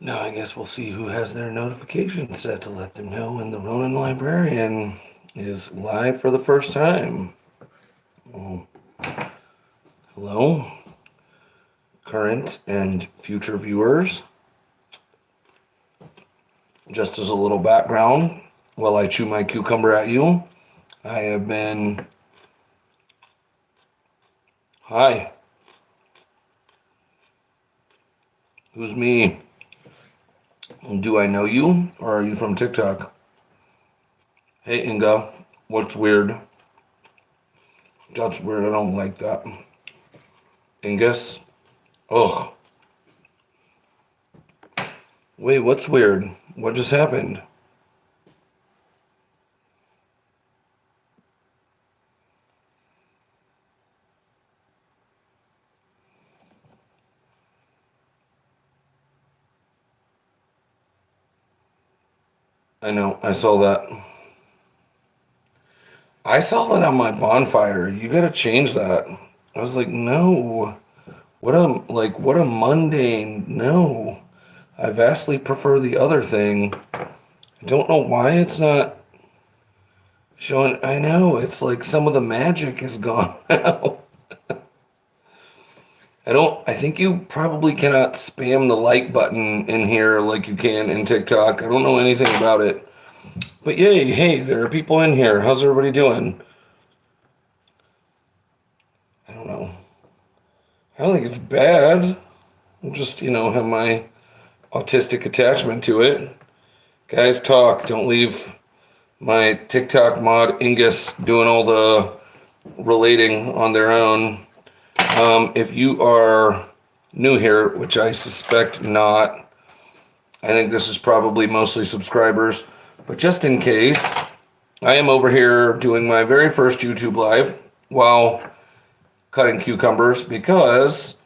Now I guess we'll see who has their notification set to let them know when the Ronin Librarian is live for the first time. Oh. Hello, current and future viewers. Just as a little background, while I chew my cucumber at you, I have been... Hi. Who's me? Do I know you, or are you from TikTok? Hey, Inga. What's weird? That's weird. I don't like that. Ingus? Ugh. Wait, what's weird? What just happened? I know, I saw that. I saw it on my bonfire. You gotta change that. I was like, no. What a mundane, no. I vastly prefer the other thing. I don't know why it's not showing. I know, it's like some of the magic is gone now. I think you probably cannot spam the like button in here like you can in TikTok. I don't know anything about it. But yay, hey, there are people in here. How's everybody doing? I don't know. I don't think it's bad. I'm just, have my autistic attachment to it. Guys, talk. Don't leave my TikTok mod Ingus doing all the relating on their own. If you are new here, which I suspect not, I think this is probably mostly subscribers, but just in case, I am over here doing my very first YouTube live while cutting cucumbers because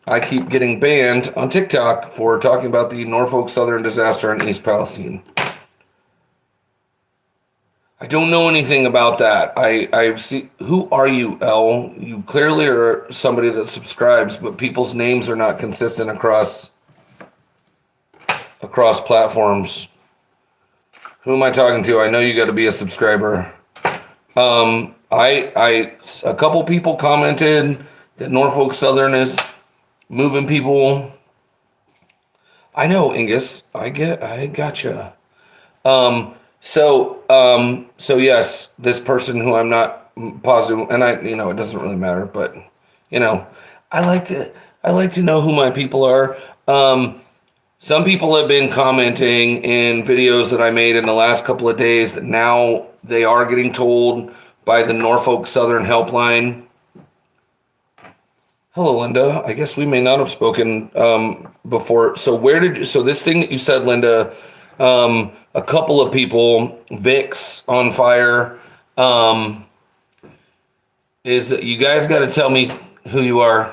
I keep getting banned on TikTok for talking about the Norfolk Southern disaster in East Palestine. I don't know anything about that. I've seen. Who are you, L? You clearly are somebody that subscribes, but people's names are not consistent across platforms. Who am I talking to? I know you got to be a subscriber. A couple people commented that Norfolk Southern is moving people. I know, Ingus. I gotcha. So yes, this person who I'm not positive, and it doesn't really matter, but I like to know who my people are. Some people have been commenting in videos that I made in the last couple of days that now they are getting told by the Norfolk Southern helpline. Hello, Linda. I guess we may not have spoken before. So this thing that you said, Linda, a couple of people, Vic's on fire, is that you guys got to tell me who you are.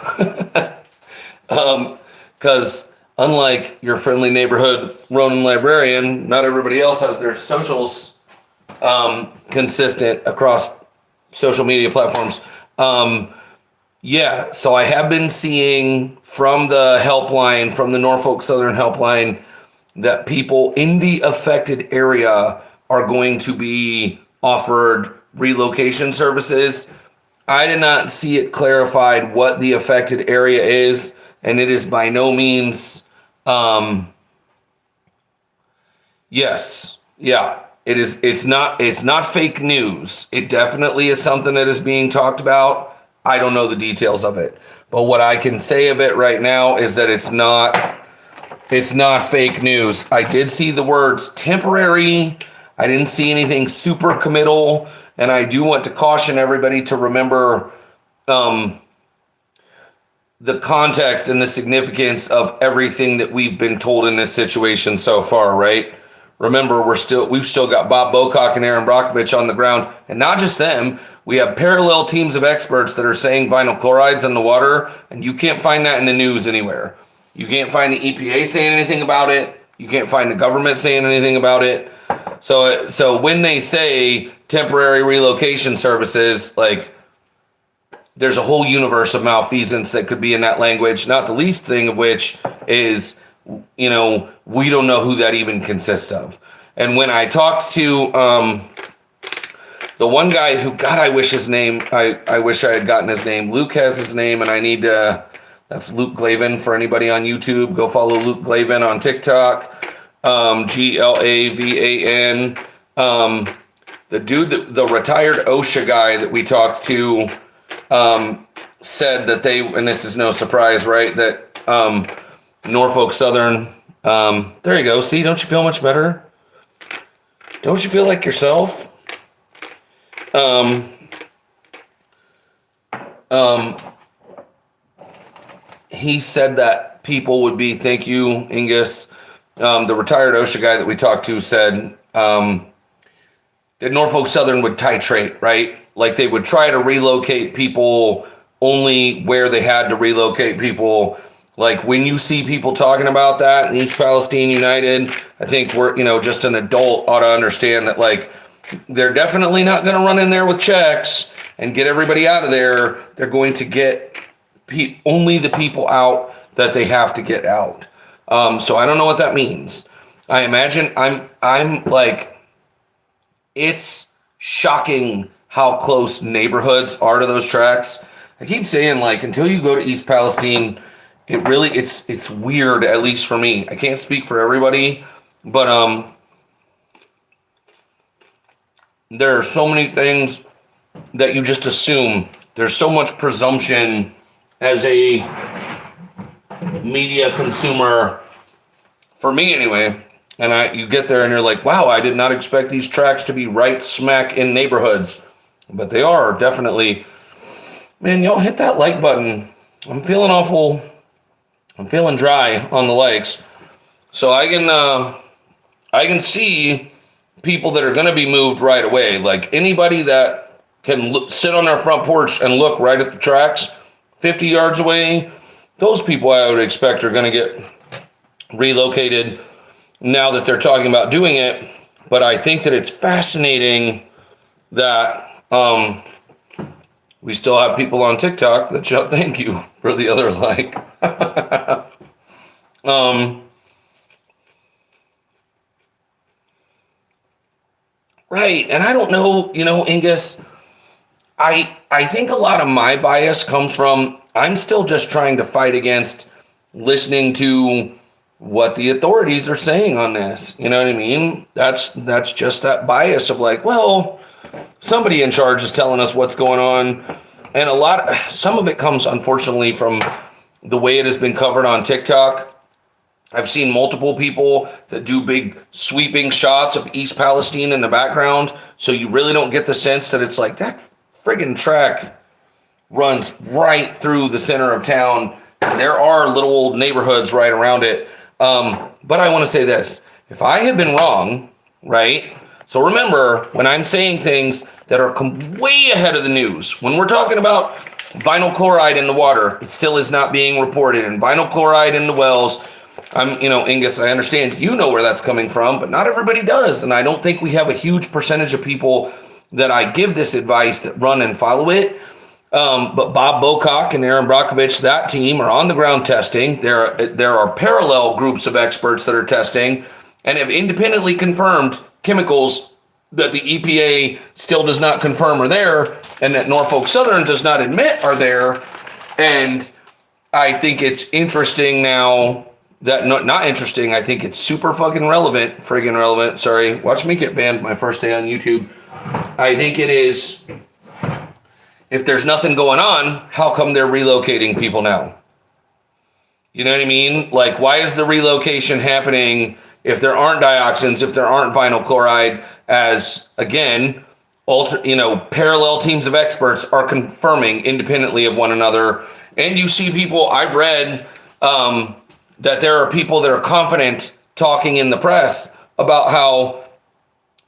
Because unlike your friendly neighborhood Ronin librarian, not everybody else has their socials consistent across social media platforms. Yeah, so I have been seeing from the helpline, from the Norfolk Southern helpline, that people in the affected area are going to be offered relocation services. I did not see it clarified what the affected area is, and it is by no means, yes, yeah, it is. It's not fake news. It definitely is something that is being talked about. I don't know the details of it, but what I can say of it right now is that it's not fake news. I did see the words temporary. I didn't see anything super committal, and I do want to caution everybody to remember the context and the significance of everything that we've been told in this situation so far, right? Remember, we've still got Bob Bocock and Aaron Brockovich on the ground, and not just them. We have parallel teams of experts that are saying vinyl chloride's in the water, and you can't find that in the news anywhere. You can't find the EPA saying anything about it. You can't find the government saying anything about it. So when they say temporary relocation services, like, there's a whole universe of malfeasance that could be in that language, not the least thing of which is we don't know who that even consists of. And when I talked to the one guy who, God, I wish his name, I wish I had gotten his name. Luke has his name, and I need to, that's Luke Glavin for anybody on YouTube. Go follow Luke Glavin on TikTok, Glavan. The dude, the retired OSHA guy that we talked to, said that and this is no surprise, right, that Norfolk Southern, there you go. See, don't you feel much better? Don't you feel like yourself? He said that people would be, thank you, Ingus. The retired OSHA guy that we talked to said that Norfolk Southern would titrate, right? Like they would try to relocate people only where they had to relocate people. Like when you see people talking about that in East Palestine United, I think we're, just an adult ought to understand that, like, they're definitely not going to run in there with checks and get everybody out of there. They're going to get only the people out that they have to get out. So I don't know what that means. I imagine I'm like, it's shocking how close neighborhoods are to those tracks. I keep saying, like, until you go to East Palestine, it's weird, at least for me. I can't speak for everybody, but there are so many things that you just assume. There's so much presumption as a media consumer, for me anyway. And you get there and you're like, wow, I did not expect these tracks to be right smack in neighborhoods. But they are definitely. Man, y'all hit that like button. I'm feeling dry on the likes. So I can see people that are going to be moved right away. Like anybody that can sit on their front porch and look right at the tracks 50 yards away, those people I would expect are going to get relocated now that they're talking about doing it. But I think that it's fascinating that we still have people on TikTok that shout thank you for the other like. Right, and I don't know, Angus, I think a lot of my bias comes from, I'm still just trying to fight against listening to what the authorities are saying on this. You know what I mean? That's just that bias of like, well, somebody in charge is telling us what's going on. And some of it comes, unfortunately, from the way it has been covered on TikTok. I've seen multiple people that do big sweeping shots of East Palestine in the background. So you really don't get the sense that it's like that friggin' track runs right through the center of town. And there are little old neighborhoods right around it. But I want to say this. If I have been wrong, right? So remember, when I'm saying things that are way ahead of the news, when we're talking about vinyl chloride in the water, it still is not being reported. And vinyl chloride in the wells, Angus, I understand you know where that's coming from, but not everybody does. And I don't think we have a huge percentage of people that I give this advice that run and follow it. But Bob Bocock and Aaron Brockovich, that team, are on the ground testing. There are parallel groups of experts that are testing and have independently confirmed chemicals that the EPA still does not confirm are there, and that Norfolk Southern does not admit are there. And I think it's interesting now that, not interesting, I think it's super fucking friggin' relevant. Sorry, watch me get banned my first day on YouTube. I think it is, if there's nothing going on, how come they're relocating people now? You know what I mean? Like, why is the relocation happening if there aren't dioxins, if there aren't vinyl chloride, as, again, parallel teams of experts are confirming independently of one another. And you see people, I've read that there are people that are confident talking in the press about how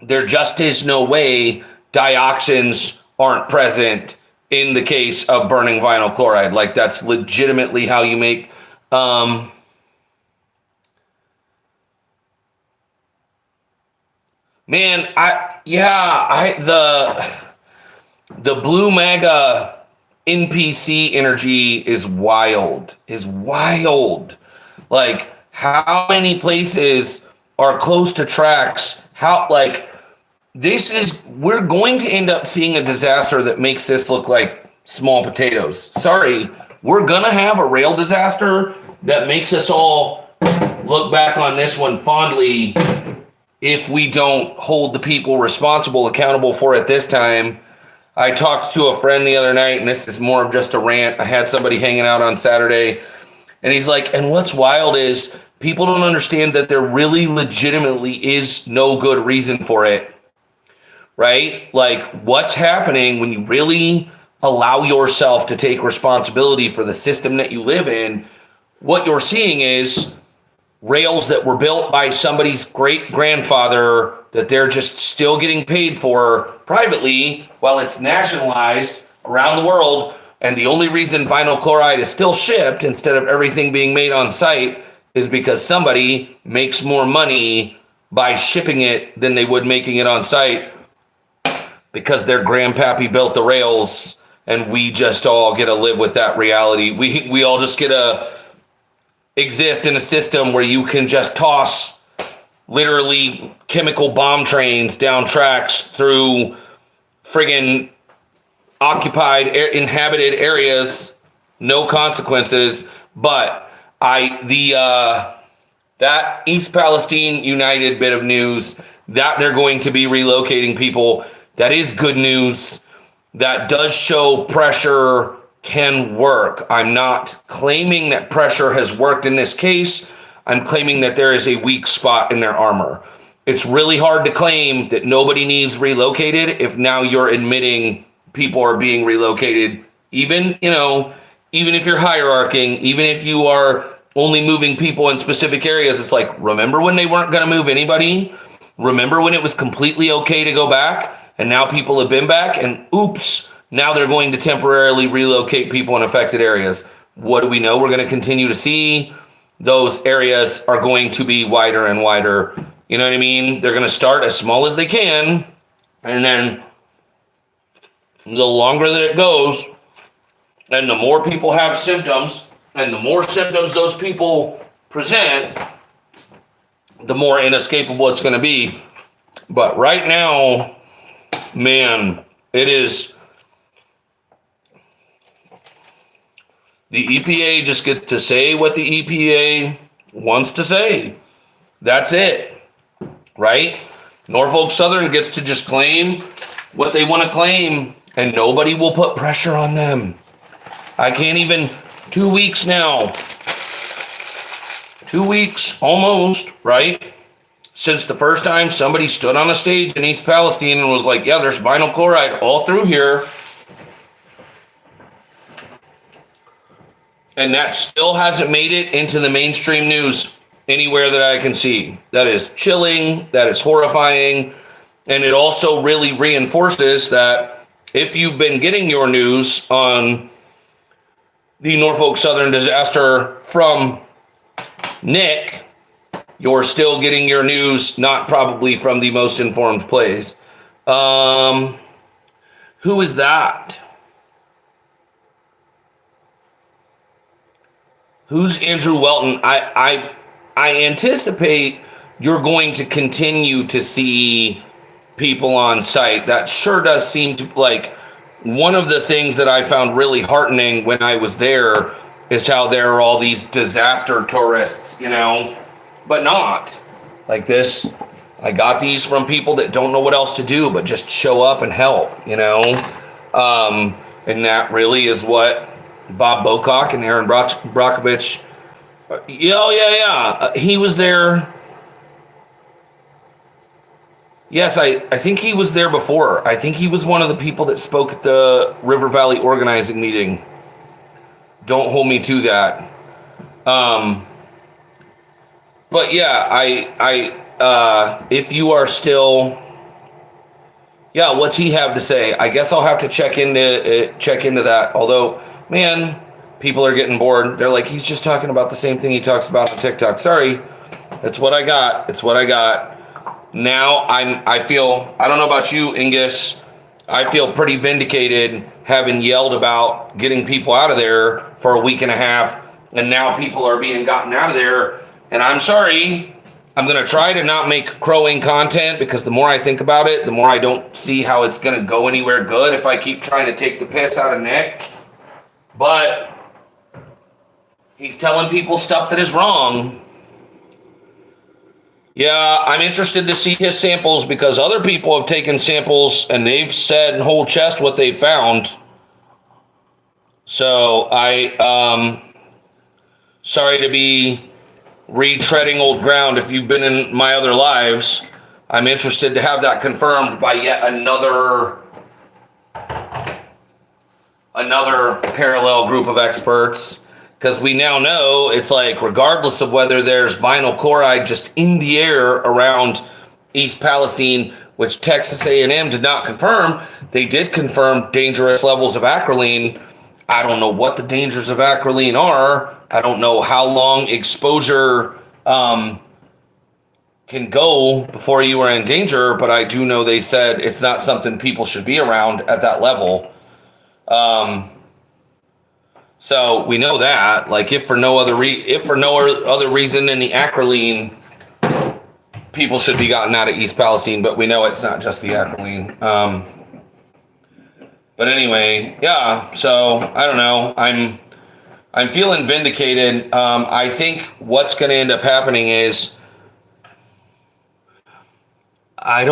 there just is no way dioxins aren't present in the case of burning vinyl chloride. Like, that's legitimately how you make... the Blue MAGA NPC energy is wild. Like, how many places are close to tracks? We're going to end up seeing a disaster that makes this look like small potatoes. Sorry, we're going to have a rail disaster that makes us all look back on this one fondly if we don't hold the people responsible accountable for it this time. I talked to a friend the other night, and this is more of just a rant. I had somebody hanging out on Saturday, and he's like, and what's wild is people don't understand that there really legitimately is no good reason for it, right? Like, what's happening when you really allow yourself to take responsibility for the system that you live in? What you're seeing is rails that were built by somebody's great grandfather that they're just still getting paid for privately while it's nationalized around the world. And the only reason vinyl chloride is still shipped instead of everything being made on site is because somebody makes more money by shipping it than they would making it on site, because their grandpappy built the rails, and we just all get to live with that reality. We all just get to exist in a system where you can just toss literally chemical bomb trains down tracks through friggin' occupied inhabited areas, no consequences. But that East Palestine United bit of news that they're going to be relocating people, that is good news. That does show pressure can work. I'm not claiming that pressure has worked in this case. I'm claiming that there is a weak spot in their armor. It's really hard to claim that nobody needs relocated if now you're admitting people are being relocated. Even if you're hierarching, even if you are only moving people in specific areas, it's like, remember when they weren't going to move anybody? Remember when it was completely okay to go back? And now people have been back, and oops, now they're going to temporarily relocate people in affected areas. What do we know? We're going to continue to see those areas are going to be wider and wider. You know what I mean? They're going to start as small as they can, and then the longer that it goes, and the more people have symptoms, and the more symptoms those people present, the more inescapable it's going to be. But right now, man, it is. The EPA just gets to say what the EPA wants to say. That's it, right? Norfolk Southern gets to just claim what they want to claim, and nobody will put pressure on them. I can't even, 2 weeks now. 2 weeks, almost, right? Since the first time somebody stood on a stage in East Palestine and was like, yeah, there's vinyl chloride all through here. And that still hasn't made it into the mainstream news anywhere that I can see. That is chilling. That is horrifying. And it also really reinforces that if you've been getting your news on the Norfolk Southern disaster from Nick, you're still getting your news not probably from the most informed place. Who is that? Who's Andrew Welton? I anticipate you're going to continue to see people on site. That sure does seem to, like, one of the things that I found really heartening when I was there is how there are all these disaster tourists, but not like this. I got these from people that don't know what else to do but just show up and help, and that really is what Bob Bocock and Aaron Brockovich. He was there. Yes, I think he was there before. I think he was one of the people that spoke at the River Valley organizing meeting. Don't hold me to that. But yeah, if you are still, what's he have to say? I guess I'll have to check into that. Although, man, people are getting bored. They're like, he's just talking about the same thing he talks about on TikTok. Sorry, it's what I got. It's what I got. Now I feel, I don't know about you, Ingus, I feel pretty vindicated having yelled about getting people out of there for a week and a half, and now people are being gotten out of there And I'm sorry, I'm going to try to not make crowing content because the more I think about it, the more I don't see how it's going to go anywhere good if I keep trying to take the piss out of Nick. But he's telling people stuff that is wrong. Yeah, I'm interested to see his samples because other people have taken samples and they've said in whole chest what they found. So sorry to be retreading old ground if you've been in my other lives. I'm interested to have that confirmed by yet another parallel group of experts, because we now know it's like regardless of whether there's vinyl chloride just in the air around East Palestine, which Texas A&M did not confirm, they did confirm dangerous levels of acrolein. I don't know what the dangers of acrolein are. I don't know how long exposure can go before you are in danger, but I do know they said it's not something people should be around at that level. So we know that, like, if for no other reason than the acrolein, people should be gotten out of East Palestine, but we know it's not just the acrolein. But anyway, yeah. So I don't know. I'm feeling vindicated. I think what's going to end up happening is I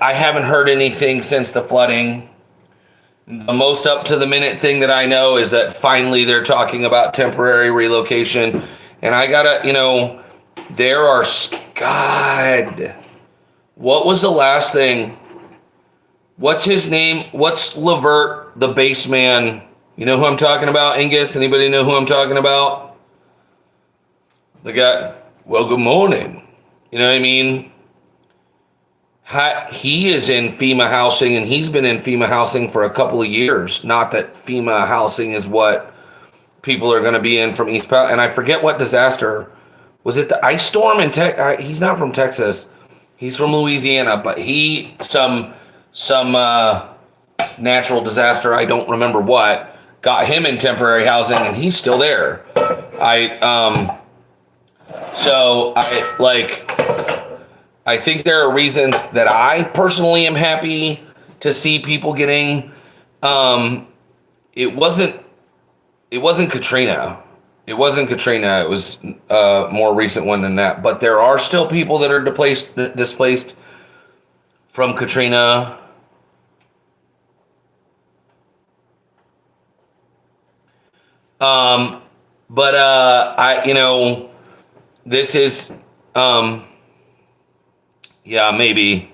haven't heard anything since the flooding. The most up to the minute thing that I know is that finally they're talking about temporary relocation. And I gotta, there are, God, what was the last thing? What's his name? What's Levert, the bass man? You know who I'm talking about, Angus? Anybody know who I'm talking about? The guy, well, good morning. You know what I mean? He is in FEMA housing, and he's been in FEMA housing for a couple of years. Not that FEMA housing is what people are going to be in from East Palestine. And I forget what disaster. Was it the ice storm in Texas? He's not from Texas. He's from Louisiana, but some natural disaster, I don't remember what, got him in temporary housing, and he's still there. I think there are reasons that I personally am happy to see people getting. It wasn't Katrina. It wasn't Katrina. It was a more recent one than that. But there are still people that are displaced from Katrina. This is, maybe.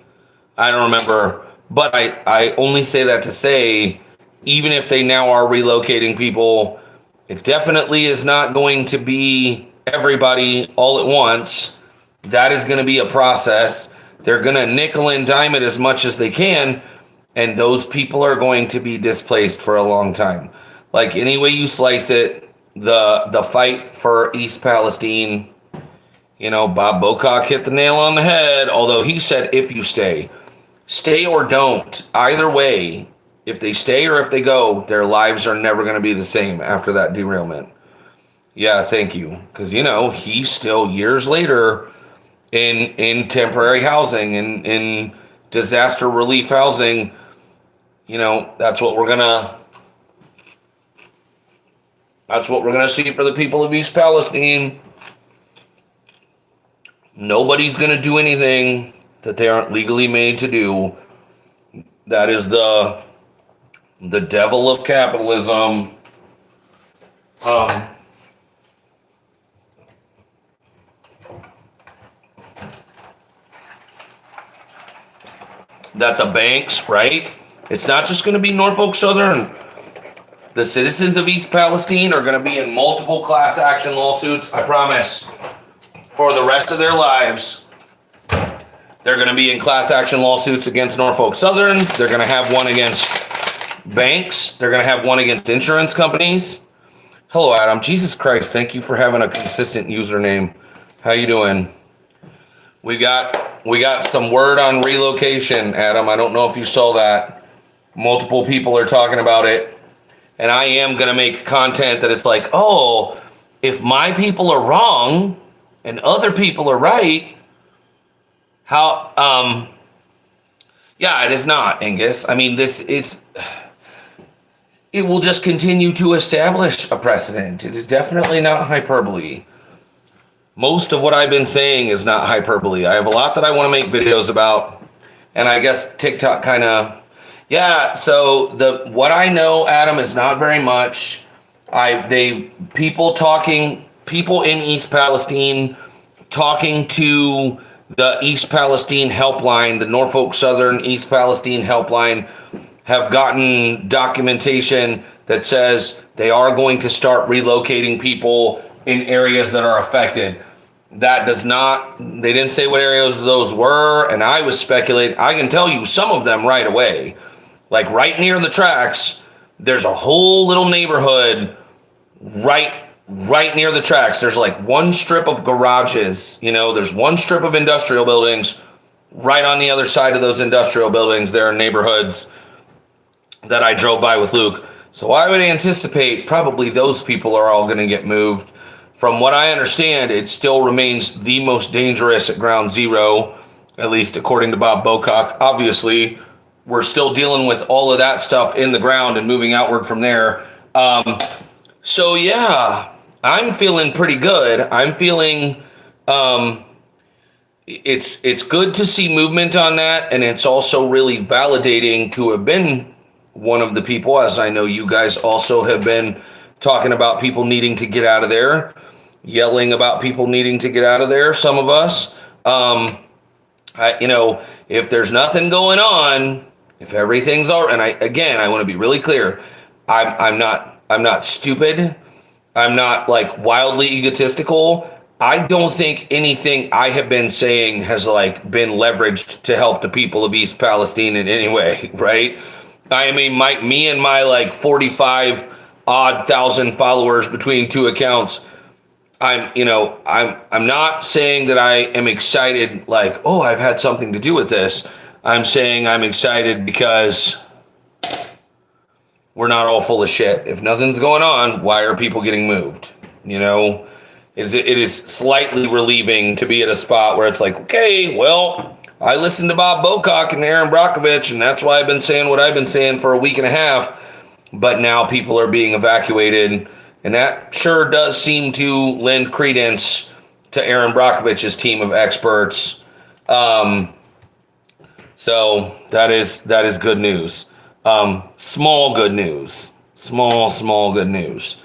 I don't remember. But I only say that to say, even if they now are relocating people, it definitely is not going to be everybody all at once. That is going to be a process. They're going to nickel and dime it as much as they can, and those people are going to be displaced for a long time. Like, any way you slice it, the fight for East Palestine, Bob Bocock hit the nail on the head, although he said if you stay or don't, either way, if they stay or if they go, their lives are never going to be the same after that derailment. Yeah, thank you. Because, he's still years later in temporary housing, in disaster relief housing. That's what we're going to see for the people of East Palestine. Nobody's going to do anything that they aren't legally made to do. That is the devil of capitalism. That the banks, right? It's not just going to be Norfolk Southern. The citizens of East Palestine are going to be in multiple class action lawsuits, I promise, for the rest of their lives. They're going to be in class action lawsuits against Norfolk Southern. They're going to have one against banks. They're going to have one against insurance companies. Hello, Adam. Jesus Christ, thank you for having a consistent username. How you doing? We got some word on relocation, Adam. I don't know if you saw that. Multiple people are talking about it. And I am going to make content that it's like, oh, if my people are wrong and other people are right, how, yeah, it is not, Angus. I mean, it will just continue to establish a precedent. It is definitely not hyperbole. Most of what I've been saying is not hyperbole. I have a lot that I want to make videos about, and I guess TikTok kind of, yeah. So what I know, Adam, is not very much. People in East Palestine talking to the East Palestine helpline, the Norfolk Southern East Palestine helpline, have gotten documentation that says they are going to start relocating people in areas that are affected. That does not, they didn't say what areas those were, and I was speculating. I can tell you some of them right away. Like right near the tracks, there's a whole little neighborhood right near the tracks. There's like one strip of garages, there's one strip of industrial buildings. Right on the other side of those industrial buildings, there are neighborhoods that I drove by with Luke. So I would anticipate probably those people are all going to get moved. From what I understand, it still remains the most dangerous at ground zero, at least according to Bob Bocock. Obviously, we're still dealing with all of that stuff in the ground and moving outward from there. So yeah, I'm feeling pretty good. I'm feeling it's good to see movement on that, and it's also really validating to have been one of the people, as I know you guys also have been talking about people needing to get out of there, yelling about people needing to get out of there, some of us. If there's nothing going on, if everything's all right, and I want to be really clear, I'm not stupid. I'm not like wildly egotistical. I don't think anything I have been saying has like been leveraged to help the people of East Palestine in any way, right? I mean, me and my like 45 odd thousand followers between two accounts, I'm not saying that I am excited like, oh, I've had something to do with this. I'm saying I'm excited because we're not all full of shit. If nothing's going on, why are people getting moved? It is slightly relieving to be at a spot where it's like, okay, well, I listened to Bob Bocock and Aaron Brockovich, and that's why I've been saying what I've been saying for a week and a half. But now people are being evacuated, and that sure does seem to lend credence to Aaron Brockovich's team of experts. So that is good news. Small good news. Small good news.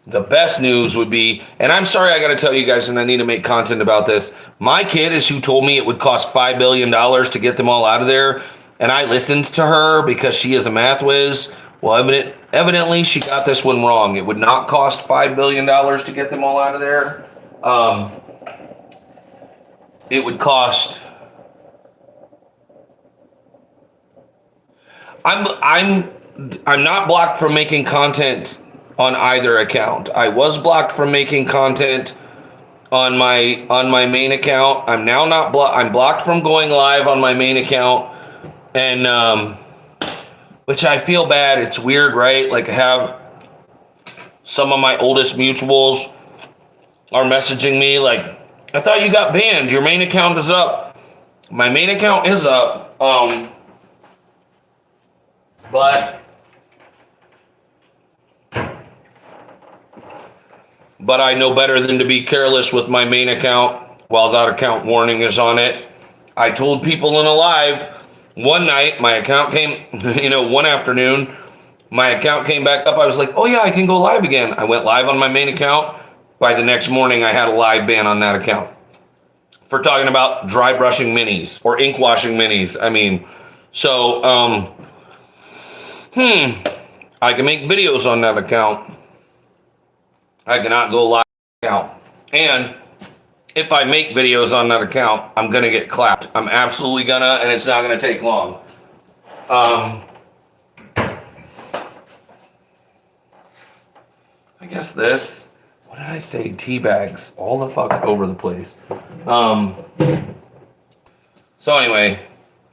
The best news would be, and I'm sorry I got to tell you guys, and I need to make content about this. My kid is who told me it would cost $5 billion to get them all out of there, and I listened to her because she is a math whiz. Well, evidently she got this one wrong. It would not cost $5 billion to get them all out of there. It would cost. I'm not blocked from making content on either account. I was blocked from making content on my main account. I'm now not blocked. I'm blocked from going live on my main account, and which I feel bad. It's weird, right? Like I have some of my oldest mutuals are messaging me like, I thought you got banned. Your main account is up. My main account is up. But I know better than to be careless with my main account while that account warning is on it. I told people in a live one night, my account came, one afternoon, my account came back up. I was like, oh yeah, I can go live again. I went live on my main account. By the next morning, I had a live ban on that account for talking about dry brushing minis or ink washing minis. I mean, so, I can make videos on that account. I cannot go live on that account. And if I make videos on that account, I'm going to get clapped. I'm absolutely gonna, and it's not going to take long. I guess this, what did I say? Tea bags all the fuck over the place. So anyway,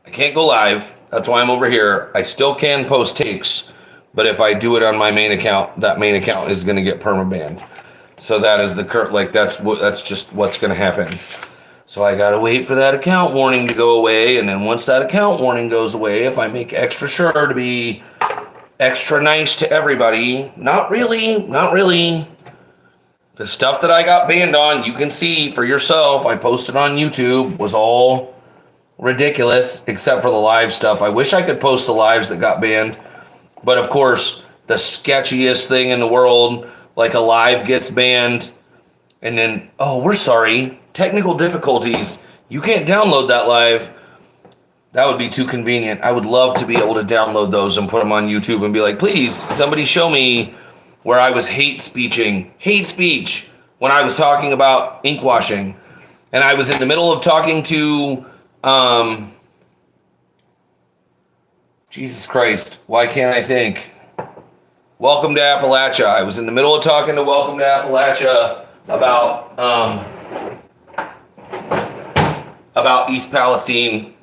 I can't go live. That's why I'm over here. I still can post takes, But if I do it on my main account, that main account is going to get permabanned. So that is the current, like that's just what's going to happen. So I got to wait for that account warning to go away. And then once that account warning goes away, if I make extra sure to be extra nice to everybody, not really. The stuff that I got banned on, you can see for yourself. I posted on YouTube was all ridiculous, except for the live stuff. I wish I could post the lives that got banned. But of course, the sketchiest thing in the world, like a live gets banned, and then, oh, we're sorry, technical difficulties. You can't download that live. That would be too convenient. I would love to be able to download those and put them on YouTube and be like, please, somebody show me where I was hate speech, when I was talking about ink washing. And I was in the middle of talking to, Jesus Christ, why can't I think? Welcome to Appalachia. I was in the middle of talking to Welcome to Appalachia about East Palestine,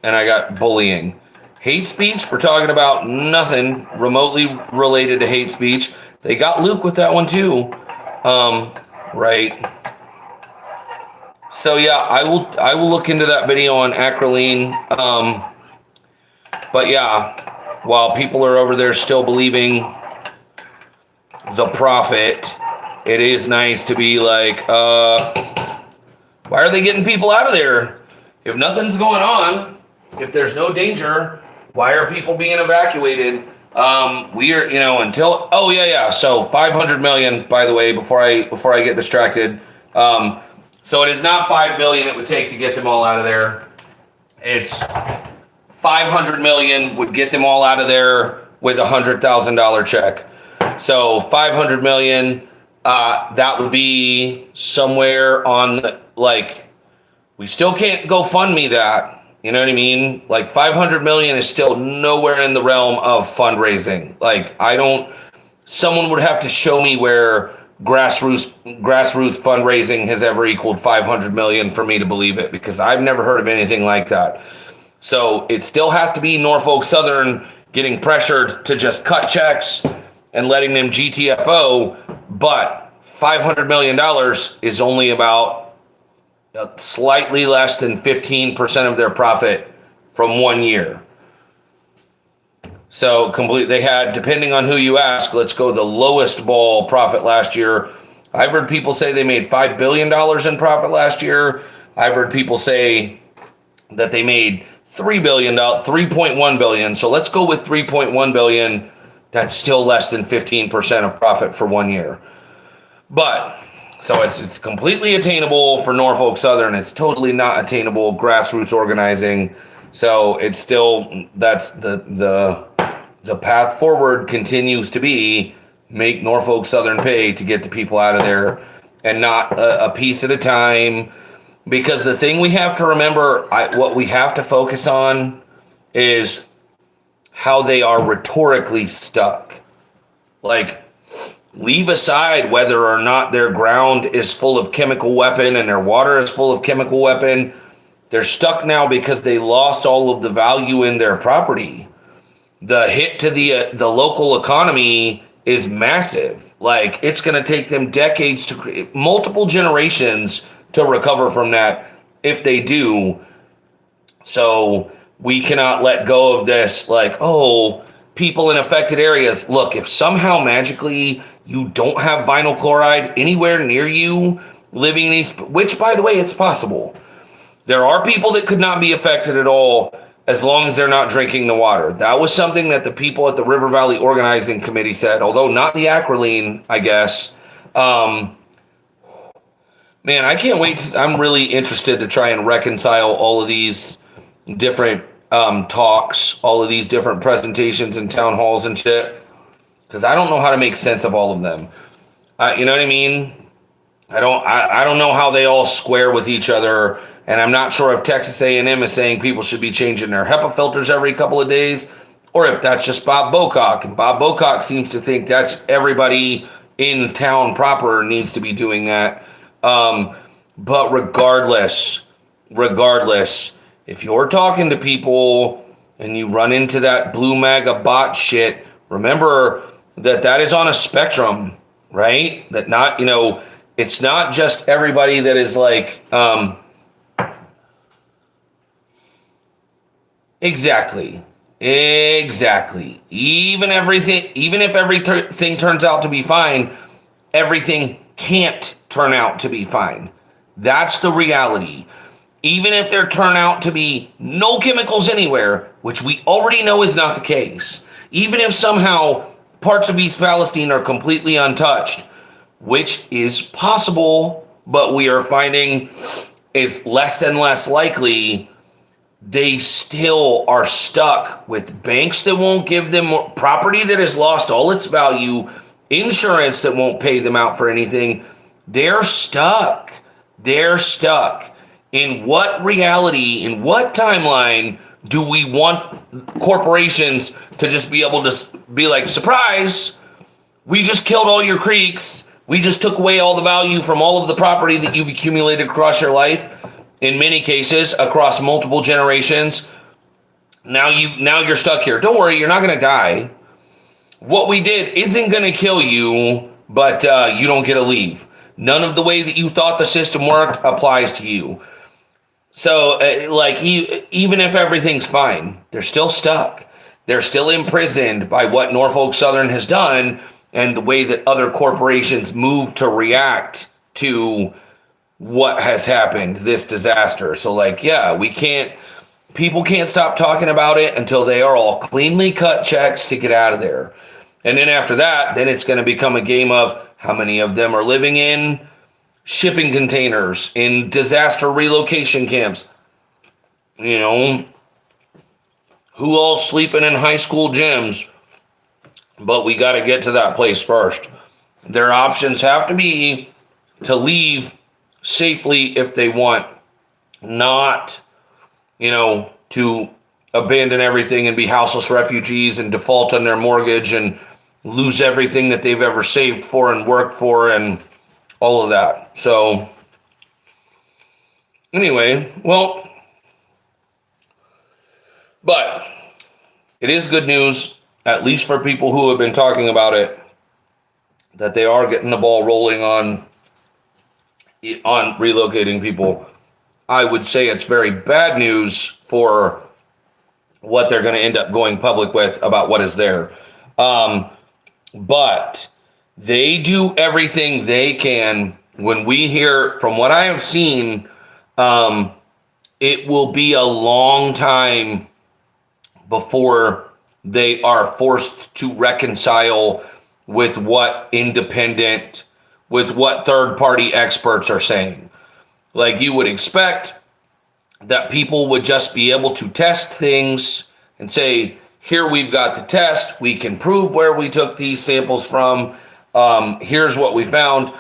and I got bullying. Hate speech for talking about nothing remotely related to hate speech. They got Luke with that one too. Right. So yeah, I will look into that video on acrolein. But yeah, while people are over there still believing the prophet, it is nice to be like, why are they getting people out of there? If nothing's going on, if there's no danger, why are people being evacuated? We are, until, oh yeah. So 500 million, by the way, before I get distracted. So it is not 5 billion it would take to get them all out of there. It's 500 million would get them all out of there with $100,000 check. So 500 million, that would be somewhere on, like, we still can't go fund me that. You know what I mean? Like 500 million is still nowhere in the realm of fundraising. Like someone would have to show me where grassroots fundraising has ever equaled 500 million for me to believe it, because I've never heard of anything like that. So it still has to be Norfolk Southern getting pressured to just cut checks and letting them GTFO, but $500 million is only about slightly less than 15% of their profit from 1 year. So they had, depending on who you ask, let's go the lowest ball profit last year. I've heard people say they made $5 billion in profit last year. I've heard people say that they made $3.1 billion. So let's go with 3.1 billion. That's still less than 15% of profit for 1 year. But so it's completely attainable for Norfolk Southern. It's totally not attainable grassroots organizing. So it's still, that's the path forward continues to be make Norfolk Southern pay to get the people out of there, and not a piece at a time. Because the thing we have to remember, what we have to focus on is how they are rhetorically stuck. Like, leave aside whether or not their ground is full of chemical weapon and their water is full of chemical weapon. They're stuck now because they lost all of the value in their property. The hit to the local economy is massive. Like, it's going to take them decades to multiple generations to recover from that, if they do. So we cannot let go of this, like, oh, people in affected areas. Look, if somehow magically you don't have vinyl chloride anywhere near you living in East, which, by the way, it's possible. There are people that could not be affected at all as long as they're not drinking the water. That was something that the people at the River Valley Organizing Committee said, although not the acrolein, I guess. Man, I can't wait. I'm really interested to try and reconcile all of these different talks, all of these different presentations and town halls and shit, because I don't know how to make sense of all of them. You know what I mean? I don't know how they all square with each other, and I'm not sure if Texas A&M is saying people should be changing their HEPA filters every couple of days, or if that's just Bob Bocock. And Bob Bocock seems to think that's everybody in town proper needs to be doing that. But regardless, if you're talking to people and you run into that blue MAGA bot shit, Remember that is on a spectrum, right? That not, it's not just everybody that is like, exactly. Even if everything turns out to be fine, everything can't turn out to be fine. That's the reality. Even if there turn out to be no chemicals anywhere, which we already know is not the case, even if somehow parts of East Palestine are completely untouched, which is possible, but we are finding is less and less likely, they still are stuck with banks that won't give them property that has lost all its value, insurance that won't pay them out for anything. They're stuck. In what reality, in what timeline do we want corporations to just be able to be like, surprise, we just killed all your creeks. We just took away all the value from all of the property that you've accumulated across your life, in many cases across multiple generations. Now you're stuck here. Don't worry, you're not going to die. What we did isn't going to kill you, but you don't get to leave. None of the way that you thought the system worked applies to you. So, even if everything's fine, they're still stuck. They're still imprisoned by what Norfolk Southern has done and the way that other corporations move to react to what has happened, this disaster. So, people can't stop talking about it until they are all cleanly cut checks to get out of there. And then after that, then it's going to become a game of how many of them are living in shipping containers, in disaster relocation camps, who all sleeping in high school gyms. But we got to get to that place first. Their options have to be to leave safely if they want, not, to abandon everything and be houseless refugees and default on their mortgage and lose everything that they've ever saved for and worked for and all of that. So anyway, but it is good news, at least for people who have been talking about it, that they are getting the ball rolling on relocating people. I would say it's very bad news for what they're going to end up going public with about what is there. But they do everything they can. When we hear, from what I have seen, it will be a long time before they are forced to reconcile with what third-party experts are saying. Like, you would expect that people would just be able to test things and say, here we've got the test, we can prove where we took these samples from, here's what we found.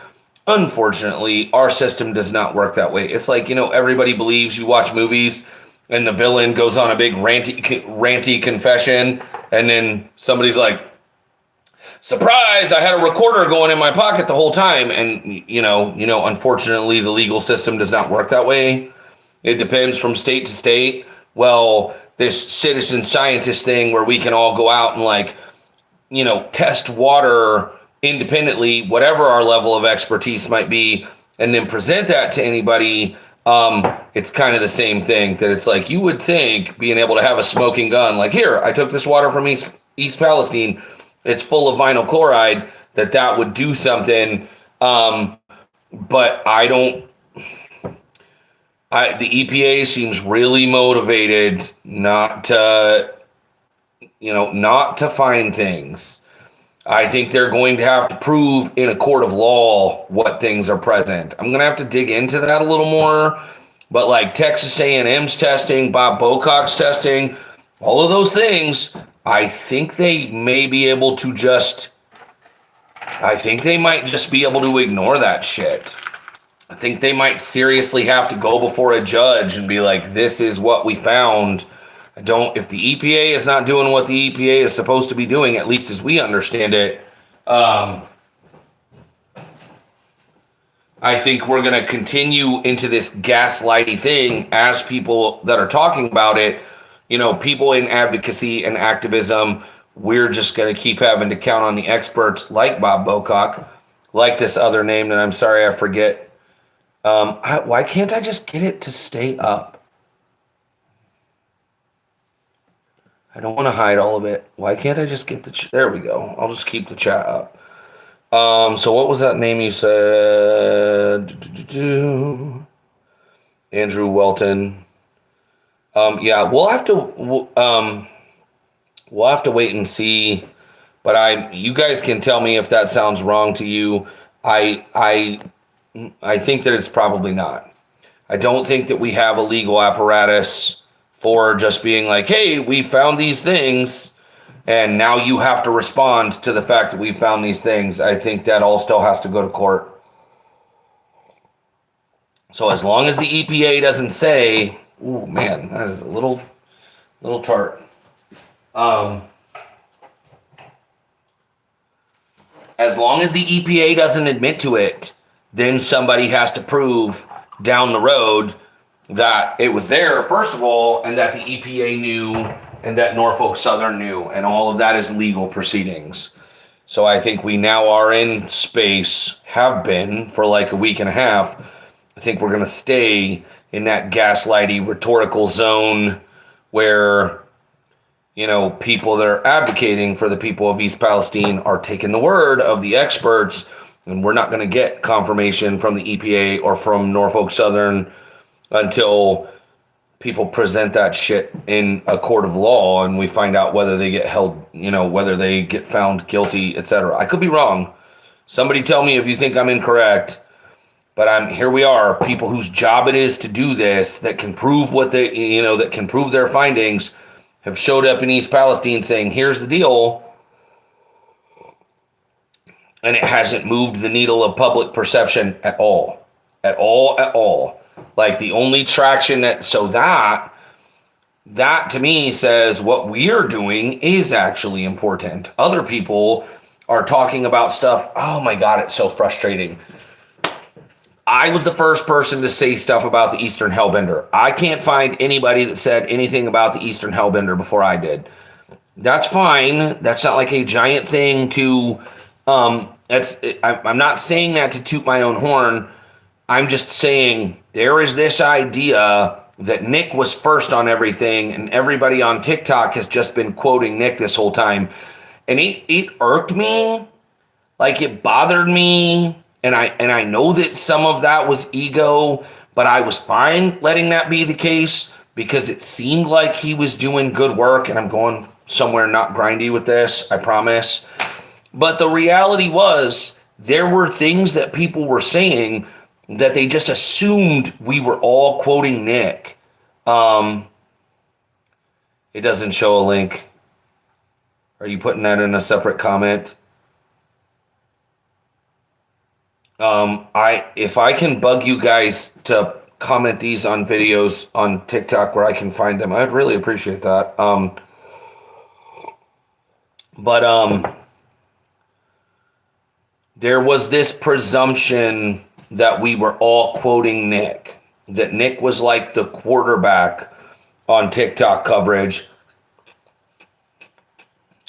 Unfortunately, our system does not work that way. It's like, everybody believes, you watch movies and the villain goes on a big ranty confession, and then somebody's like, surprise, I had a recorder going in my pocket the whole time. And, unfortunately, the legal system does not work that way. It depends from state to state. Well, this citizen scientist thing where we can all go out and test water independently, whatever our level of expertise might be, and then present that to anybody. It's kind of the same thing, that it's like, you would think being able to have a smoking gun, like, here, I took this water from East Palestine, it's full of vinyl chloride, that would do something. But the EPA seems really motivated not to find things. I think they're going to have to prove in a court of law what things are present. I'm going to have to dig into that a little more. But like Texas A&M's testing, Bob Bocock's testing, all of those things, I think they may be able to might just be able to ignore that shit. I think they might seriously have to go before a judge and be like, this is what we found. If the EPA is not doing what the EPA is supposed to be doing, at least as we understand it, I think we're going to continue into this gaslighty thing as people that are talking about it, people in advocacy and activism we're just going to keep having to count on the experts like Bob Bocock, like this other name that I'm sorry I forget. Why can't I just get it to stay up? I don't want to hide all of it. Why can't I just get there we go. I'll just keep the chat up. So what was that name you said? Andrew Welton. Yeah, we'll have to wait and see. But you guys can tell me if that sounds wrong to you. I think that it's probably not. I don't think that we have a legal apparatus for just being like, hey, we found these things, and now you have to respond to the fact that we found these things. I think that all still has to go to court. So as long as the EPA doesn't say, oh man, that is a little tart. As long as the EPA doesn't admit to it, then somebody has to prove down the road that it was there, first of all, and that the EPA knew and that Norfolk Southern knew, and all of that is legal proceedings. So I think we now are in space, have been for like a week and a half. I think we're going to stay in that gaslighty rhetorical zone where, you know, people that are advocating for the people of East Palestine are taking the word of the experts, and we're not going to get confirmation from the EPA or from Norfolk Southern until people present that shit in a court of law and we find out whether they get held, you know, whether they get found guilty, etc. I could be wrong. Somebody tell me if you think I'm incorrect. But here we are, people whose job it is to do this, that can prove what they, you know, that can prove their findings, have showed up in East Palestine saying, here's the deal. And it hasn't moved the needle of public perception at all. At all. Like the only traction that to me says what we're doing is actually important. Other people are talking about stuff. Oh my God, it's so frustrating. I was the first person to say stuff about the Eastern Hellbender. I can't find anybody that said anything about the Eastern Hellbender before I did. That's fine. That's not like a giant thing to, I'm not saying that to toot my own horn. I'm just saying there is this idea that Nick was first on everything and everybody on TikTok has just been quoting Nick this whole time. And it irked me. Like it bothered me. And I know that some of that was ego, but I was fine letting that be the case because it seemed like he was doing good work, and I'm going somewhere not grindy with this, I promise. But the reality was there were things that people were saying that they just assumed we were all quoting Nick. It doesn't show a link. Are you putting that in a separate comment? If I can bug you guys to comment these on videos on TikTok where I can find them, I'd really appreciate that. There was this presumption that we were all quoting Nick, that Nick was like the quarterback on TikTok coverage.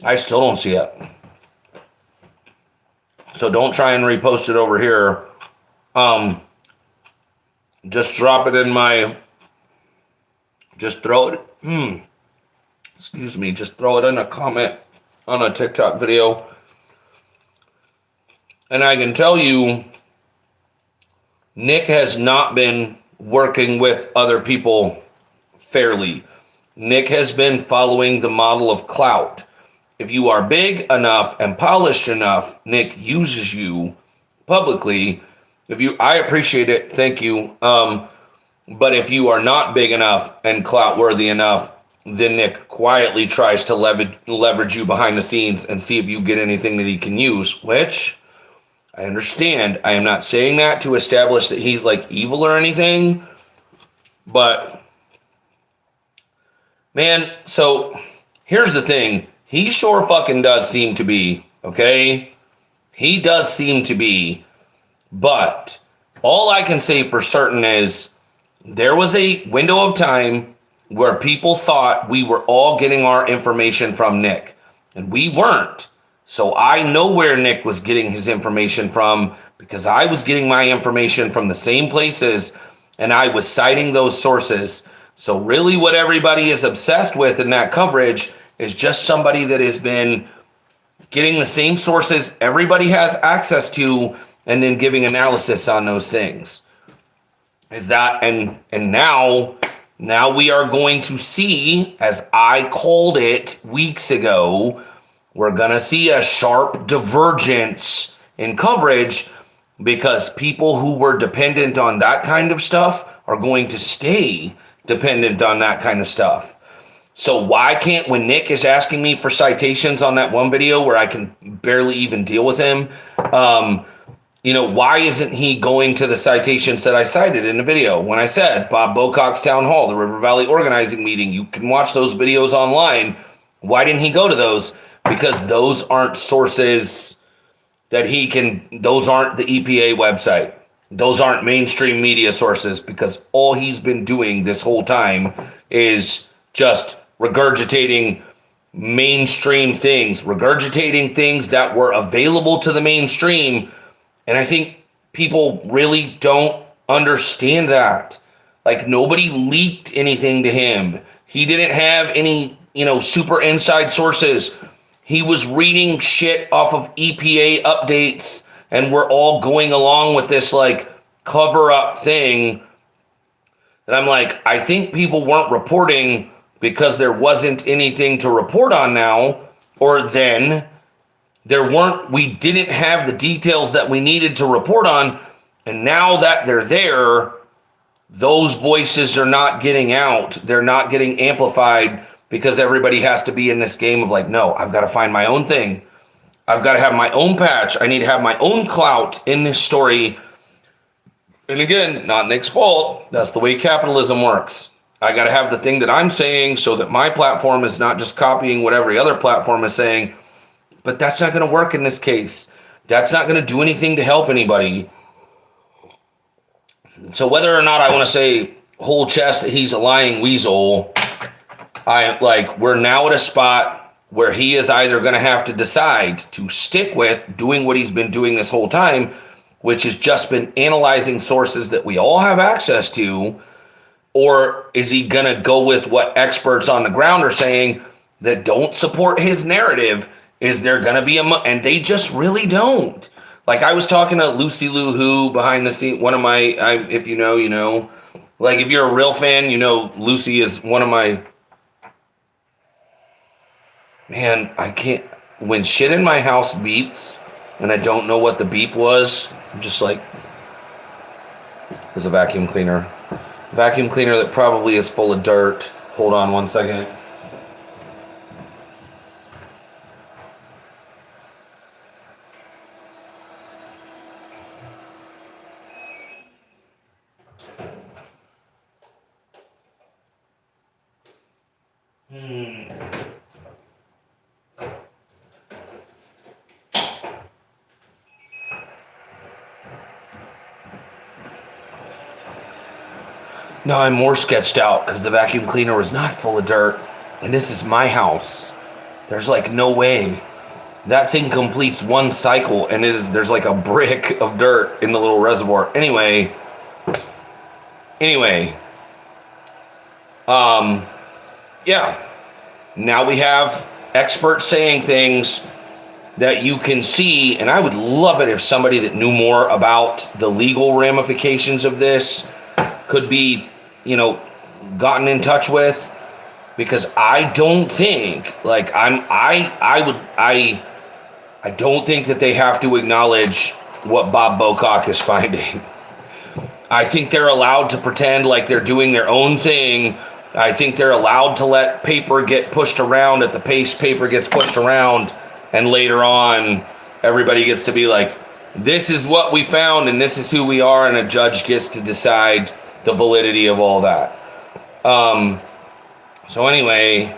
I still don't see it. So don't try and repost it over here. Just drop it in my, just throw it, excuse me, just throw it in a comment on a TikTok video. And I can tell you, Nick has not been working with other people fairly. Nick has been following the model of clout. If you are big enough and polished enough, Nick uses you publicly. I appreciate it, thank you. But if you are not big enough and clout worthy enough, then Nick quietly tries to leverage you behind the scenes and see if you get anything that he can use, which I understand. I am not saying that to establish that he's like evil or anything, but man, so here's the thing. He sure fucking does seem to be, okay? He does seem to be, but all I can say for certain is there was a window of time where people thought we were all getting our information from Nick. and we weren't. So I know where Nick was getting his information from, because I was getting my information from the same places, and I was citing those sources. So really what everybody is obsessed with in that coverage is just somebody that has been getting the same sources everybody has access to, and then giving analysis on those things. Is that, and now we are going to see, as I called it weeks ago, we're going to see a sharp divergence in coverage, because people who were dependent on that kind of stuff are going to stay dependent on that kind of stuff. So why can't, when Nick is asking me for citations on that one video where I can barely even deal with him, why isn't he going to the citations that I cited in the video? When I said Bob Bocock's town hall, the River Valley organizing meeting, you can watch those videos online. Why didn't he go to those? Because those aren't sources that he can, those aren't the EPA website. Those aren't mainstream media sources, because all he's been doing this whole time is just regurgitating mainstream things, regurgitating things that were available to the mainstream. And I think people really don't understand that. Like, nobody leaked anything to him. He didn't have any, super inside sources. He was reading shit off of EPA updates, and we're all going along with this like cover up thing. And I'm like, I think people weren't reporting because there wasn't anything to report on now, or then we didn't have the details that we needed to report on. And now that they're there, those voices are not getting out. They're not getting amplified, because everybody has to be in this game of like, no, I've got to find my own thing. I've got to have my own patch. I need to have my own clout in this story. And again, not Nick's fault. That's the way capitalism works. I got to have the thing that I'm saying so that my platform is not just copying what every other platform is saying. But that's not going to work in this case. That's not going to do anything to help anybody. So whether or not I want to say whole chest that he's a lying weasel, we're now at a spot where he is either going to have to decide to stick with doing what he's been doing this whole time, which has just been analyzing sources that we all have access to, or is he going to go with what experts on the ground are saying that don't support his narrative? Is there going to be and they just really don't. Like, I was talking to Lucy Lou Who behind the scene, one of my, if you know, you know. Like, if you're a real fan, you know Lucy is one of my... Man, I can't... When shit in my house beeps, and I don't know what the beep was, I'm just like... There's a vacuum cleaner. Vacuum cleaner that probably is full of dirt. Hold on one second. Now I'm more sketched out because the vacuum cleaner was not full of dirt, and this is my house. There's like no way. That thing completes one cycle, and there's like a brick of dirt in the little reservoir. Anyway. Yeah. Now we have experts saying things that you can see, and I would love it if somebody that knew more about the legal ramifications of this could be, gotten in touch with, because I don't think, I don't think that they have to acknowledge what Bob Bocock is finding. I think they're allowed to pretend like they're doing their own thing. I think they're allowed to let paper get pushed around at the pace paper gets pushed around, and later on, everybody gets to be like, this is what we found, and this is who we are, and a judge gets to decide the validity of all that. So anyway,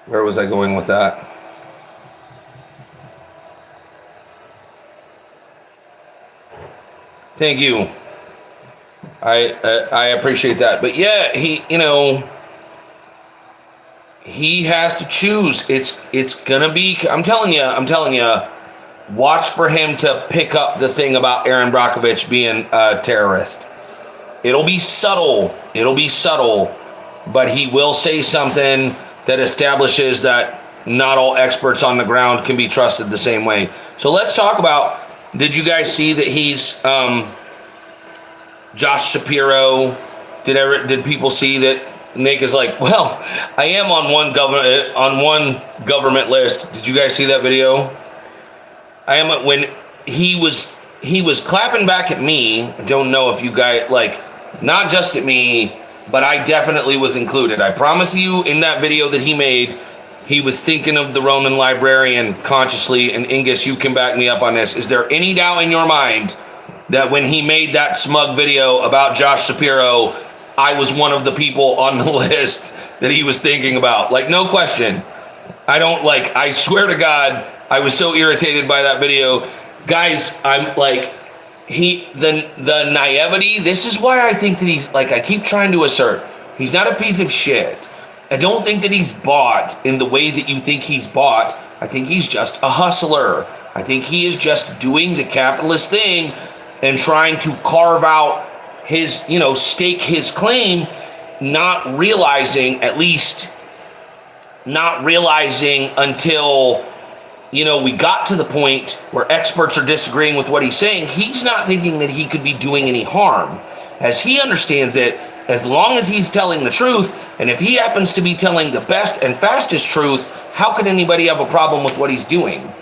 where was I going with that? Thank you. I appreciate that. But yeah, he has to choose. It's gonna be. I'm telling you. Watch for him to pick up the thing about Aaron Brockovich being a terrorist. It'll be subtle. But he will say something that establishes that not all experts on the ground can be trusted the same way. So let's talk about, did you guys see that he's Josh Shapiro? Did people see that Nick is like, well, I am on one government list. Did you guys see that video? I am, when he was clapping back at me. I don't know if you guys, like, not just at me, but I definitely was included. I promise you, in that video that he made, he was thinking of the Roman librarian consciously. And Ingus, you can back me up on this. Is there any doubt in your mind that when he made that smug video about Josh Shapiro, I was one of the people on the list that he was thinking about? Like, no question. I swear to God, I was so irritated by that video. Guys, I'm like, the naivety, this is why I think that he's, like, I keep trying to assert, he's not a piece of shit. I don't think that he's bought in the way that you think he's bought. I think he's just a hustler. I think he is just doing the capitalist thing and trying to carve out his, stake his claim, not realizing until, we got to the point where experts are disagreeing with what he's saying. He's not thinking that he could be doing any harm. As he understands it, as long as he's telling the truth, and if he happens to be telling the best and fastest truth, how could anybody have a problem with what he's doing?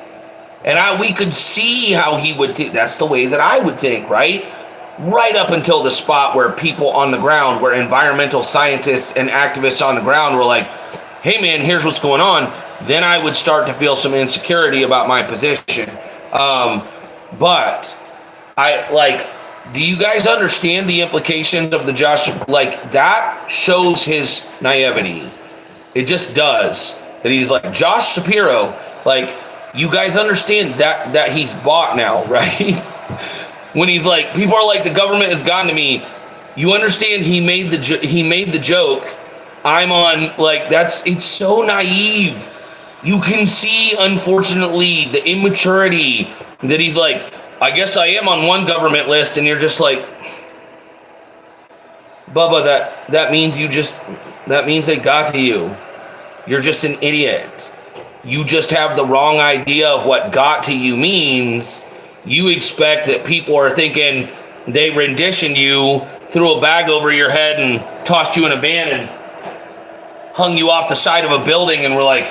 And we could see how he would think. That's the way that I would think, right? Right up until the spot where people on the ground, where environmental scientists and activists on the ground were like, hey man, here's what's going on. Then I would start to feel some insecurity about my position. But do you guys understand the implications of the Josh? Like, that shows his naivety. It just does. That he's like, Josh Shapiro, like, you guys understand that he's bought now, right? When he's like, people are like, the government has gotten to me. You understand he made the joke. I'm on, like, it's so naive. You can see, unfortunately, the immaturity that he's like, I guess I am on one government list, and you're just like, Bubba, that means they got to you. You're just an idiot. You just have the wrong idea of what got to you means. You expect that people are thinking they renditioned you, threw a bag over your head and tossed you in a van and hung you off the side of a building and were like,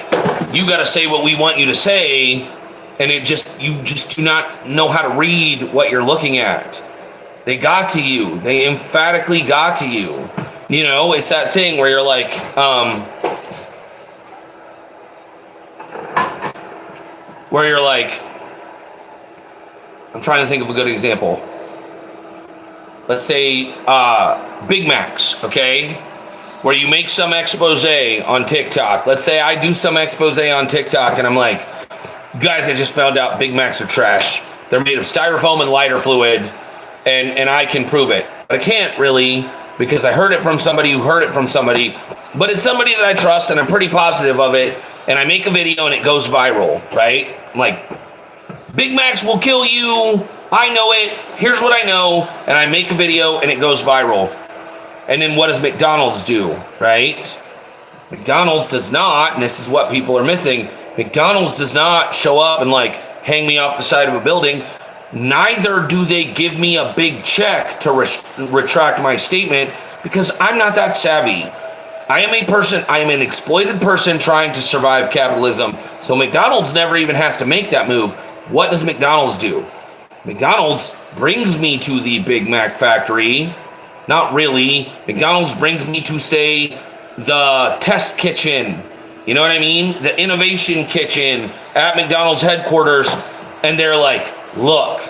you got to say what we want you to say. And you just do not know how to read what you're looking at. They got to you. They emphatically got to you. It's that thing where you're like, I'm trying to think of a good example. Let's say Big Macs, okay? Where you make some expose on TikTok. Let's say I do some expose on TikTok and I'm like, guys, I just found out Big Macs are trash. They're made of styrofoam and lighter fluid, and I can prove it. But I can't really, because I heard it from somebody who heard it from somebody. But it's somebody that I trust, and I'm pretty positive of it. And I make a video, and it goes viral, right? I'm like, Big Macs will kill you. I know it. Here's what I know. And I make a video, and it goes viral. And then what does McDonald's do, right? McDonald's does not, and this is what people are missing, McDonald's does not show up and like hang me off the side of a building. Neither do they give me a big check to retract my statement, because I'm not that savvy. I am an exploited person trying to survive capitalism. So McDonald's never even has to make that move. What does McDonald's do? McDonald's brings me to the Big Mac factory. Not really. McDonald's brings me to, say, the test kitchen. You know what I mean? The innovation kitchen at McDonald's headquarters. And they're like, look,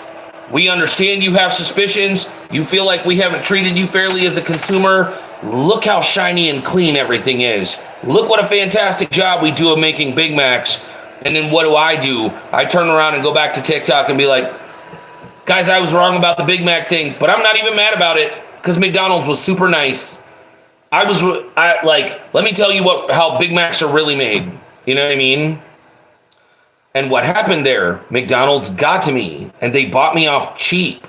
we understand you have suspicions. You feel like we haven't treated you fairly as a consumer. Look how shiny and clean everything is. Look what a fantastic job we do of making Big Macs. And then what do? I turn around and go back to TikTok and be like, guys, I was wrong about the Big Mac thing, but I'm not even mad about it because McDonald's was super nice. let me tell you how Big Macs are really made. You know what I mean? And what happened there, McDonald's got to me, and they bought me off cheap.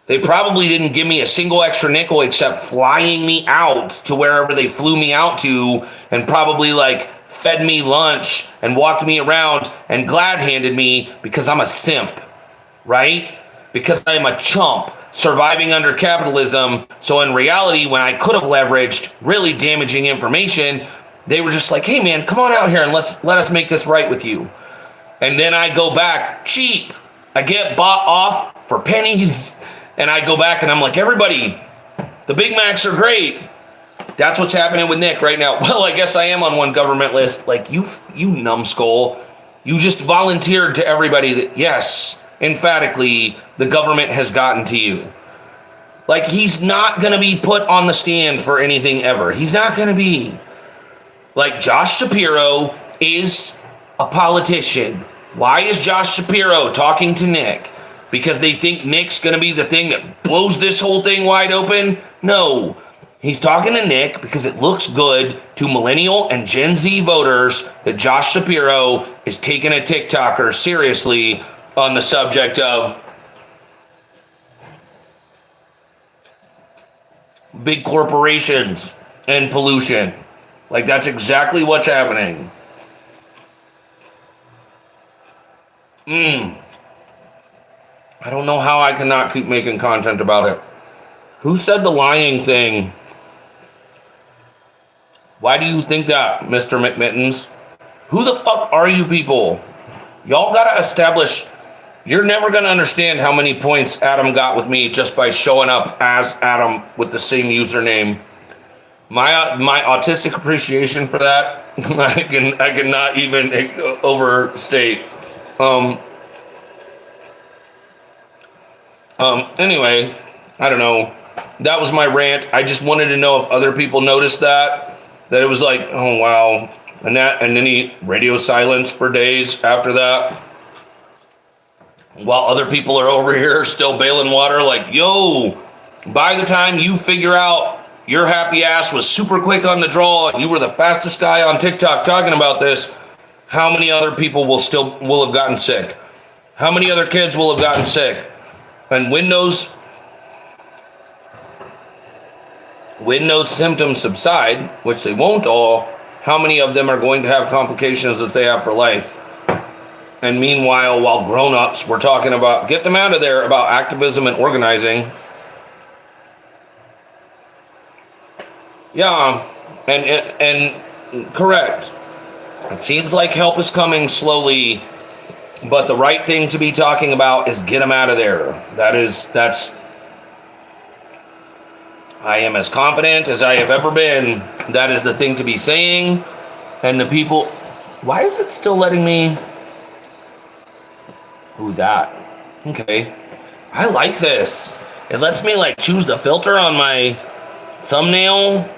They probably didn't give me a single extra nickel except flying me out to wherever they flew me out to, and probably like fed me lunch and walked me around and glad handed me because I'm a simp, right? Because I'm a chump surviving under capitalism. So in reality, when I could have leveraged really damaging information, they were just like, hey man, come on out here and let us make this right with you. And then I go back cheap. I get bought off for pennies, and I go back and I'm like, everybody, the Big Macs are great. That's what's happening with Nick right now. Well, I guess I am on one government list. Like, you numbskull. You just volunteered to everybody that, yes, emphatically, the government has gotten to you. Like, he's not going to be put on the stand for anything ever. He's not going to be. Like, Josh Shapiro is a politician. Why is Josh Shapiro talking to Nick? Because they think Nick's going to be the thing that blows this whole thing wide open? No. He's talking to Nick because it looks good to millennial and Gen Z voters that Josh Shapiro is taking a TikToker seriously on the subject of big corporations and pollution. Like, that's exactly what's happening. I don't know how I cannot keep making content about it. Who said the lying thing? Why do you think that, Mr. McMittens? Who the fuck are you people? Y'all gotta establish. You're never gonna understand how many points Adam got with me just by showing up as Adam with the same username. My autistic appreciation for that, I cannot even overstate. Anyway, I don't know. That was my rant. I just wanted to know if other people noticed that it was like, oh wow, and then he radio silence for days after that, while other people are over here still bailing water. Like, yo, by the time you figure out your happy ass was super quick on the draw and you were the fastest guy on TikTok talking about this, how many other people will have gotten sick? How many other kids will have gotten sick? And when those symptoms subside, which they won't all, how many of them are going to have complications that they have for life? And meanwhile, while grown-ups were talking about, get them out of there, about activism and organizing. Yeah, and correct. It seems like help is coming slowly, but the right thing to be talking about is get them out of there. That's I am as confident as I have ever been. That is the thing to be saying. And the people, why is it still letting me? Ooh, that. Okay. I like this. It lets me like choose the filter on my thumbnail.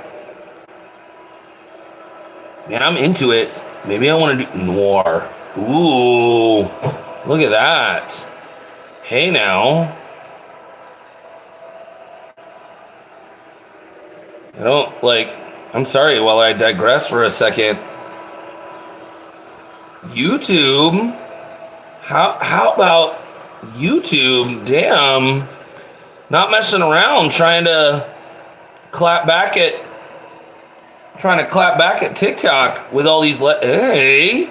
Man, I'm into it. Maybe I want to do noir. Ooh, look at that. Hey now. I don't like, I'm sorry, while I digress for a second. YouTube? How about YouTube? Damn. Not messing around, trying to clap back at TikTok with all these hey.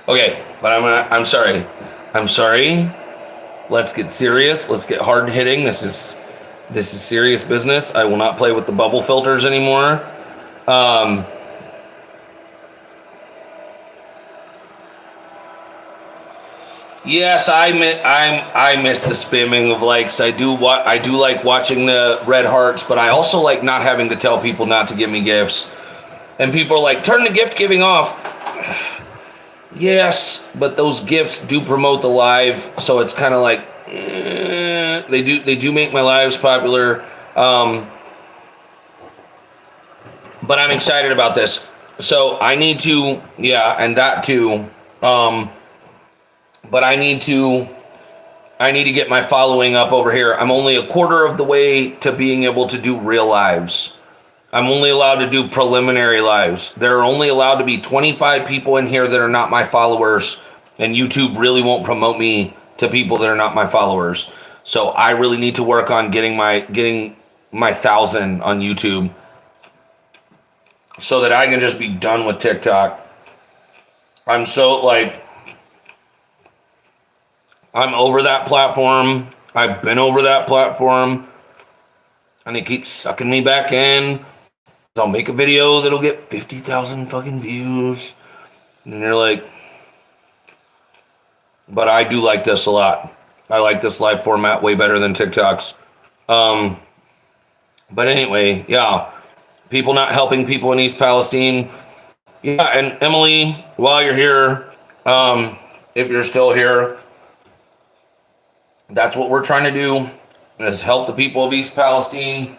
Okay, but I'm sorry. I'm sorry. Let's get serious. Let's get hard hitting. This is serious business. I will not play with the bubble filters anymore. Yes, I miss the spamming of likes. I do like watching the red hearts, but I also like not having to tell people not to give me gifts. And people are like, turn the gift giving off. Yes, but those gifts do promote the live, so it's kind of like they do make my lives popular. But I'm excited about this. So I need to, yeah, and that too. But I need to I need to get my following up over here. I'm only a quarter of the way to being able to do real lives. I'm only allowed to do preliminary lives. There are only allowed to be 25 people in here that are not my followers, and YouTube really won't promote me to people that are not my followers. So I really need to work on getting my 1,000 on YouTube so that I can just be done with TikTok. I'm so I'm over that platform. I've been over that platform, and it keeps sucking me back in. I'll make a video that'll get 50,000 fucking views. And you're like, but I do like this a lot. I like this live format way better than TikToks. But anyway, yeah. People not helping people in East Palestine. Yeah, and Emily, while you're here, if you're still here, that's what we're trying to do, is help the people of East Palestine,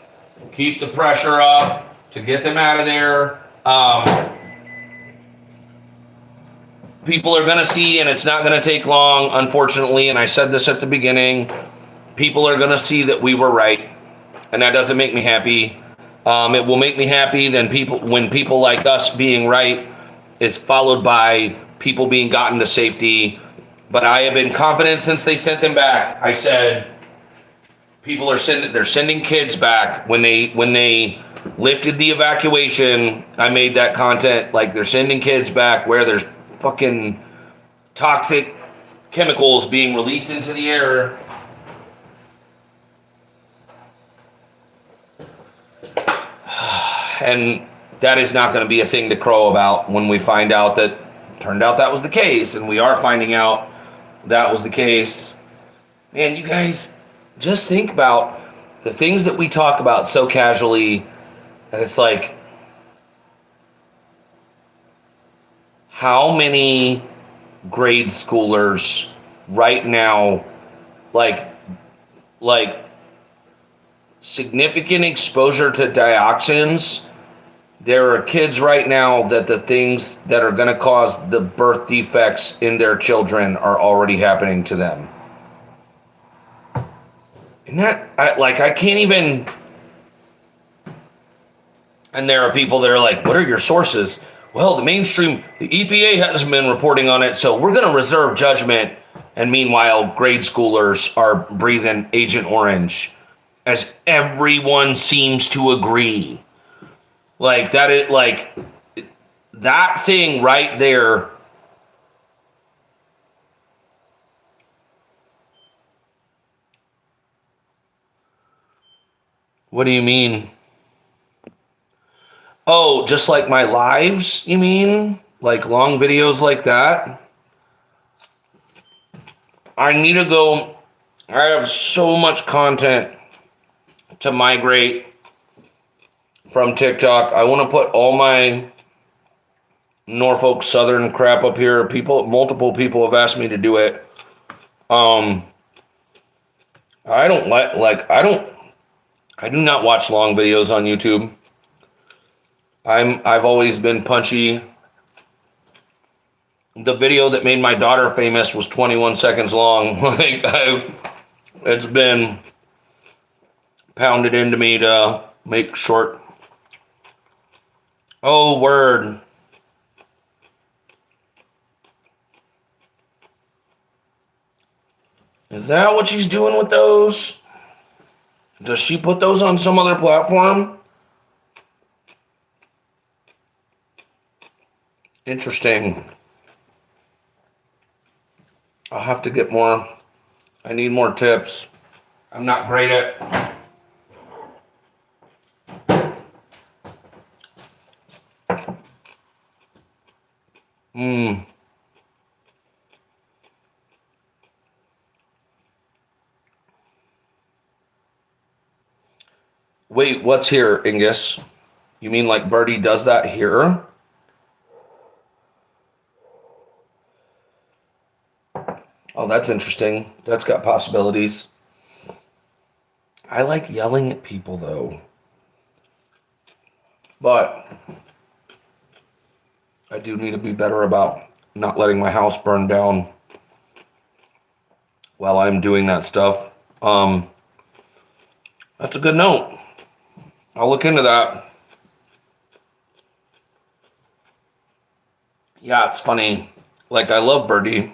keep the pressure up to get them out of there. People are going to see, and it's not going to take long, unfortunately, and I said this at the beginning, people are going to see that we were right, and that doesn't make me happy. It will make me happy when people like us being right is followed by people being gotten to safety. But I have been confident since they sent them back. I said they're sending kids back. When they lifted the evacuation, I made that content, like they're sending kids back where there's fucking toxic chemicals being released into the air. And that is not going to be a thing to crow about when we find out that turned out that was the case, and we are finding out that was the case. Man, you guys, just think about the things that we talk about so casually, and it's like, how many grade schoolers right now, like significant exposure to dioxins. There are kids right now that the things that are going to cause the birth defects in their children are already happening to them. And I can't even. And there are people that are like, what are your sources? Well, the EPA hasn't been reporting on it, so we're going to reserve judgment. And meanwhile, grade schoolers are breathing Agent Orange, as everyone seems to agree. That thing right there. What do you mean? Oh, just like my lives, you mean? Like long videos like that? I need to go. I have so much content to migrate from TikTok. I want to put all my Norfolk Southern crap up here. Multiple people have asked me to do it. I do not watch long videos on YouTube. I've always been punchy. The video that made my daughter famous was 21 seconds long. It's been pounded into me to make short. Oh, word. Is that what she's doing with those? Does she put those on some other platform? Interesting. I'll have to get more. I need more tips. I'm not great at. Wait, what's here, Ingus? You mean like Birdie does that here? Oh, that's interesting. That's got possibilities. I like yelling at people, though. But I do need to be better about not letting my house burn down. while I'm doing that stuff. That's a good note. I'll look into that. Yeah, it's funny. Like, I love Birdie.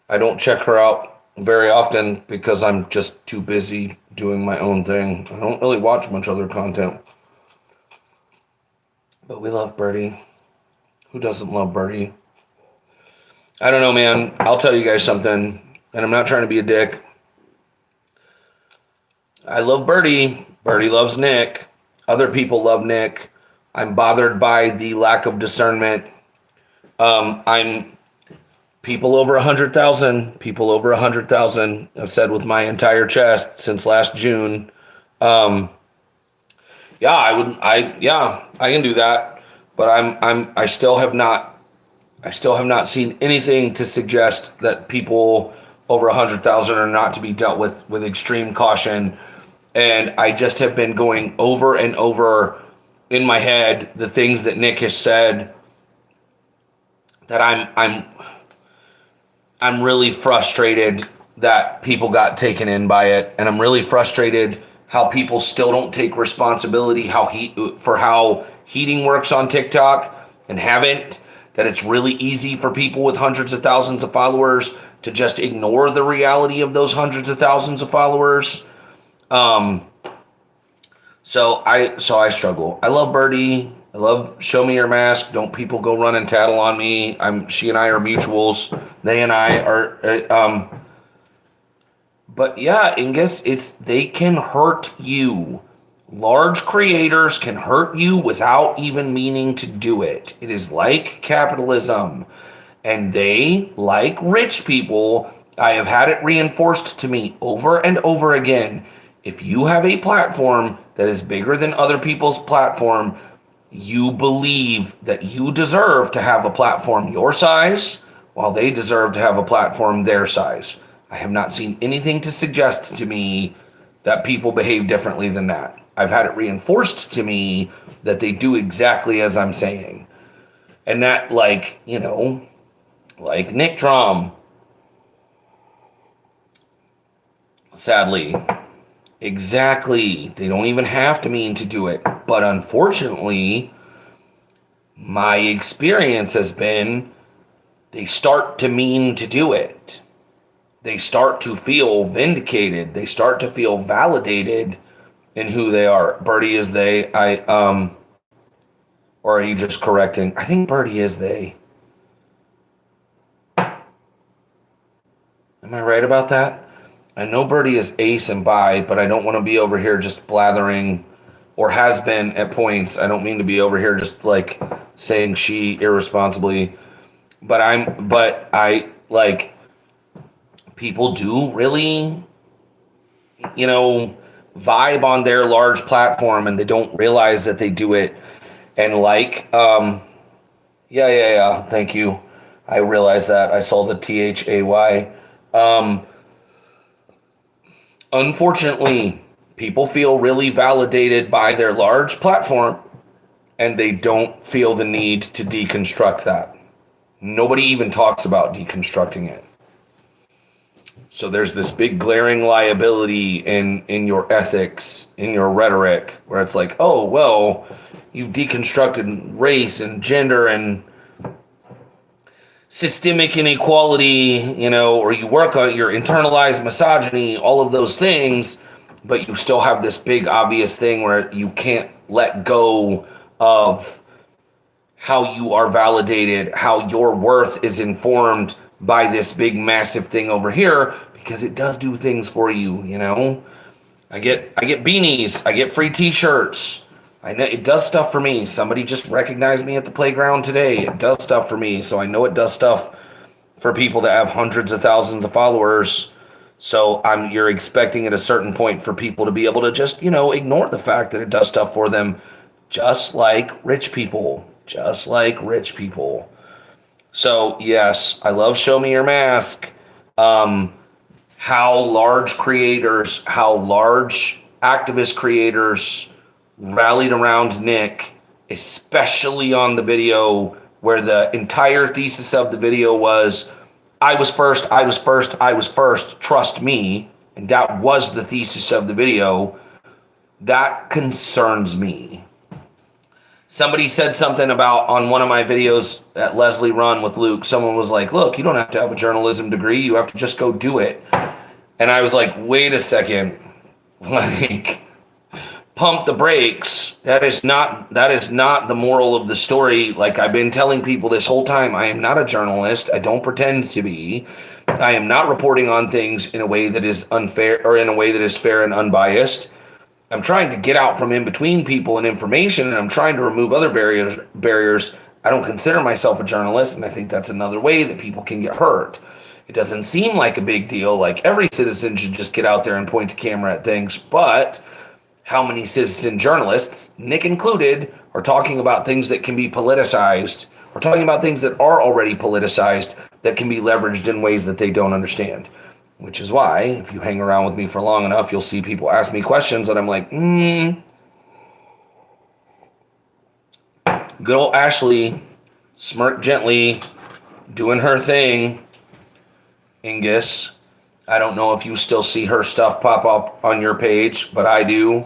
I don't check her out very often because I'm just too busy doing my own thing. I don't really watch much other content. But we love Birdie. Who doesn't love Birdie? I don't know, man. I'll tell you guys something, and I'm not trying to be a dick. I love Birdie. Birdie loves Nick. Other people love Nick. I'm bothered by the lack of discernment. I'm people over 100,000. People over 100,000. I've said with my entire chest since last June. Yeah, I can do that. But I still have not seen anything to suggest that people over 100,000 are not to be dealt with extreme caution. And I just have been going over and over in my head the things that Nick has said that I'm really frustrated that people got taken in by it, and I'm really frustrated how people still don't take responsibility for how heating works on TikTok and haven't. That it's really easy for people with hundreds of thousands of followers to just ignore the reality of those hundreds of thousands of followers. So I struggle. I love Birdie. I love Show Me Your Mask. Don't people go run and tattle on me. She and I are mutuals. They and I are. But yeah, I guess they can hurt you. Large creators can hurt you without even meaning to do it. It is like capitalism. And they, like rich people, I have had it reinforced to me over and over again. If you have a platform that is bigger than other people's platform, you believe that you deserve to have a platform your size, while they deserve to have a platform their size. I have not seen anything to suggest to me that people behave differently than that. I've had it reinforced to me that they do exactly as I'm saying. And that, like Nick Drum, sadly, exactly. They don't even have to mean to do it. But unfortunately, my experience has been they start to mean to do it. They start to feel vindicated. They start to feel validated in who they are. Birdie is they. Or are you just correcting? I think Birdie is they. Am I right about that? I know Birdie is ace and bi, but I don't want to be over here just blathering, or has been at points. I don't mean to be over here just like saying she irresponsibly, but I like, people do really, vibe on their large platform, and they don't realize that they do it. And yeah, thank you. I realized that. I saw the THAY. Unfortunately, people feel really validated by their large platform, and they don't feel the need to deconstruct that. Nobody even talks about deconstructing it. So there's this big glaring liability in your ethics, in your rhetoric, where it's like, oh, well, you've deconstructed race and gender and systemic inequality, or you work on your internalized misogyny, all of those things, but you still have this big obvious thing where you can't let go of how you are validated, how your worth is informed by this big massive thing over here, because it does do things for you. I get beanies, I get free t-shirts. I know it does stuff for me. Somebody just recognized me at the playground today. It does stuff for me. So I know it does stuff for people that have hundreds of thousands of followers. So you're expecting at a certain point for people to be able to just, ignore the fact that it does stuff for them, just like rich people. So yes, I love Show Me Your Mask. How large activist creators rallied around Nick, especially on the video where the entire thesis of the video was I was first, I was first, I was first, trust me. And that was the thesis of the video. That concerns me. Somebody said something about on one of my videos at Leslie Run with Luke. Someone was like, look, you don't have to have a journalism degree. You have to just go do it. And I was like, wait a second. Like, pump the brakes. That is not the moral of the story. Like I've been telling people this whole time, I am not a journalist. I don't pretend to be. I am not reporting on things in a way that is unfair or in a way that is fair and unbiased. I'm trying to get out from in between people and information, and I'm trying to remove other barriers. I don't consider myself a journalist, and I think that's another way that people can get hurt. It doesn't seem like a big deal, like every citizen should just get out there and point a camera at things, but how many citizen journalists, Nick included, are talking about things that can be politicized, or talking about things that are already politicized that can be leveraged in ways that they don't understand? Which is why, if you hang around with me for long enough, you'll see people ask me questions and I'm like, Good old Ashley, smirk gently, doing her thing. Ingus, I don't know if you still see her stuff pop up on your page, but I do.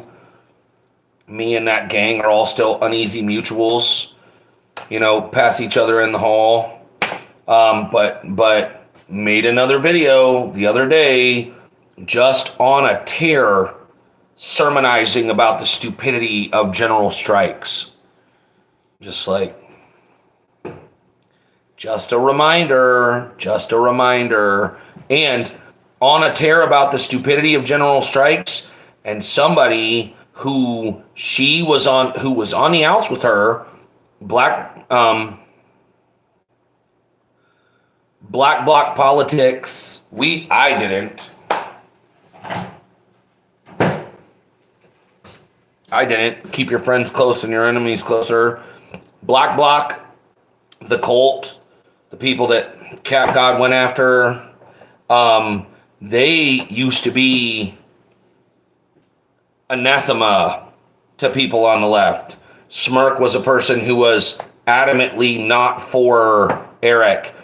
Me and that gang are all still uneasy mutuals, pass each other in the hall. But made another video the other day just on a tear sermonizing about the stupidity of general strikes. Just a reminder. And on a tear about the stupidity of general strikes, and somebody who was on the outs with her, black bloc politics. I didn't. Keep your friends close and your enemies closer. Black bloc, the cult, the people that Cat God went after, they used to be anathema to people on the left. Smirk was a person who was adamantly not for Eric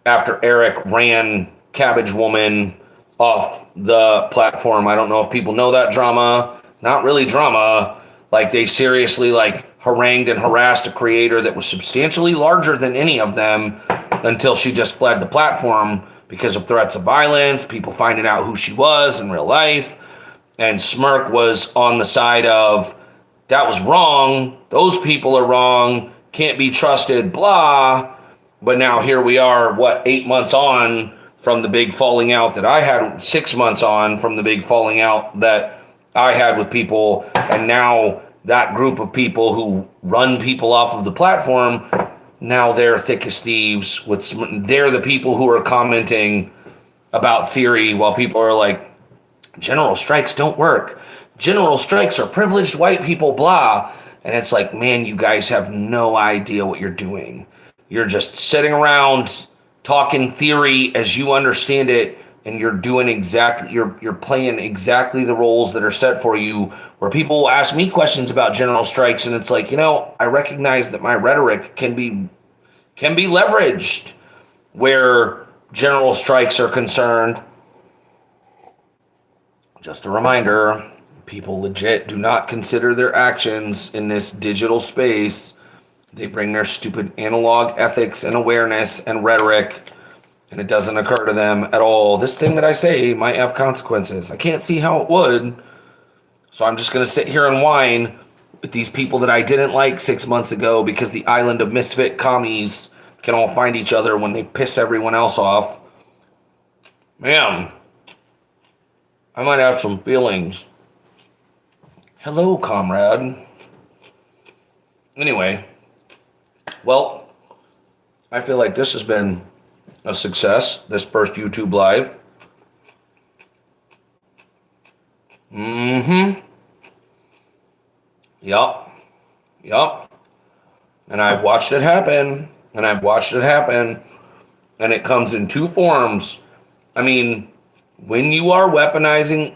after Eric ran Cabbage Woman off the platform. I don't know if people know that drama. Not really drama. Like they seriously harangued and harassed a creator that was substantially larger than any of them until she just fled the platform because of threats of violence, people finding out who she was in real life. And Smirk was on the side of, that was wrong, those people are wrong, can't be trusted, blah. But now here we are, 8 months on from the big falling out that I had, 6 months on from the big falling out that I had with people, and now that group of people who run people off of the platform, now they're thick as thieves. They're the people who are commenting about theory while people are like, general strikes don't work. General strikes are privileged white people, blah. And it's like, man, you guys have no idea what you're doing. You're just sitting around talking theory as you understand it, and you're playing exactly the roles that are set for you, where people will ask me questions about general strikes, and it's like, I recognize that my rhetoric can be leveraged where general strikes are concerned. Just a reminder, people legit do not consider their actions in this digital space. They bring their stupid analog ethics and awareness and rhetoric, and it doesn't occur to them at all. This thing that I say might have consequences. I can't see how it would. So I'm just going to sit here and whine with these people that I didn't like 6 months ago because the island of misfit commies can all find each other when they piss everyone else off. Man, I might have some feelings. Hello, comrade. Anyway, well, I feel like this has been a success, this first YouTube Live. Yup. And I've watched it happen. And it comes in two forms. I mean, when you are weaponizing,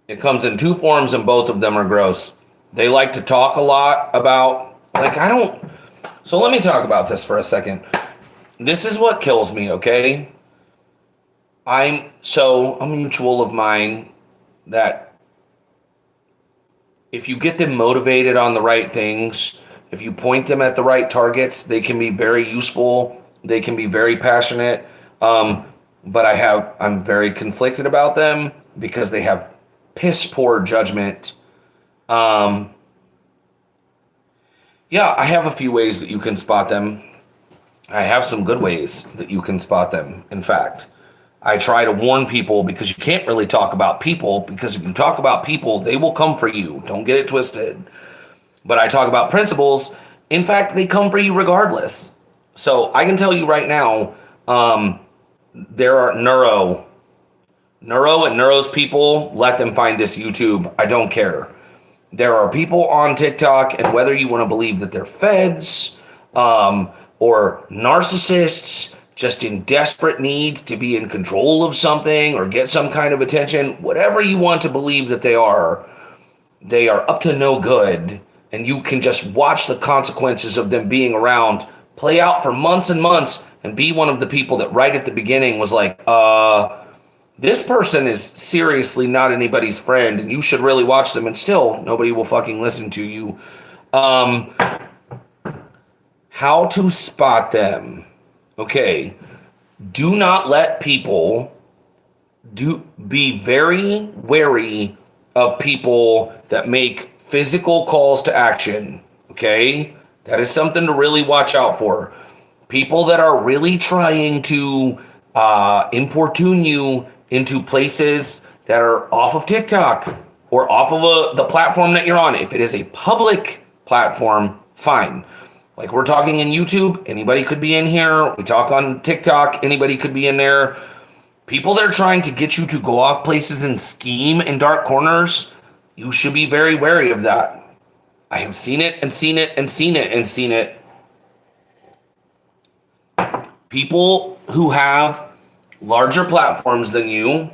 it comes in two forms, and both of them are gross. They like to talk a lot about, So let me talk about this for a second. This is what kills me, okay? A mutual of mine that if you get them motivated on the right things, if you point them at the right targets, they can be very useful. They can be very passionate. But I'm very conflicted about them because they have piss poor judgment. I have a few ways that you can spot them. I have some good ways that you can spot them. In fact, I try to warn people because you can't really talk about people, because if you talk about people, they will come for you. Don't get it twisted. But I talk about principles. In fact, they come for you regardless. So I can tell you right now, there are Neuro and Neuro's people, let them find this YouTube. I don't care. There are people on TikTok, and whether you want to believe that they're feds or narcissists just in desperate need to be in control of something or get some kind of attention, whatever you want to believe that they are up to no good. And you can just watch the consequences of them being around play out for months and months and be one of the people that right at the beginning was like, this person is seriously not anybody's friend and you should really watch them, and still nobody will fucking listen to you. How to spot them. Okay. Do not let people be very wary of people that make physical calls to action. Okay. That is something to really watch out for. People that are really trying to importune you into places that are off of TikTok or off of the platform that you're on. If it is a public platform, fine. Like we're talking in YouTube, anybody could be in here. We talk on TikTok, anybody could be in there. People that are trying to get you to go off places and scheme in dark corners, you should be very wary of that. I have seen it and seen it and seen it and seen it. People who have larger platforms than you,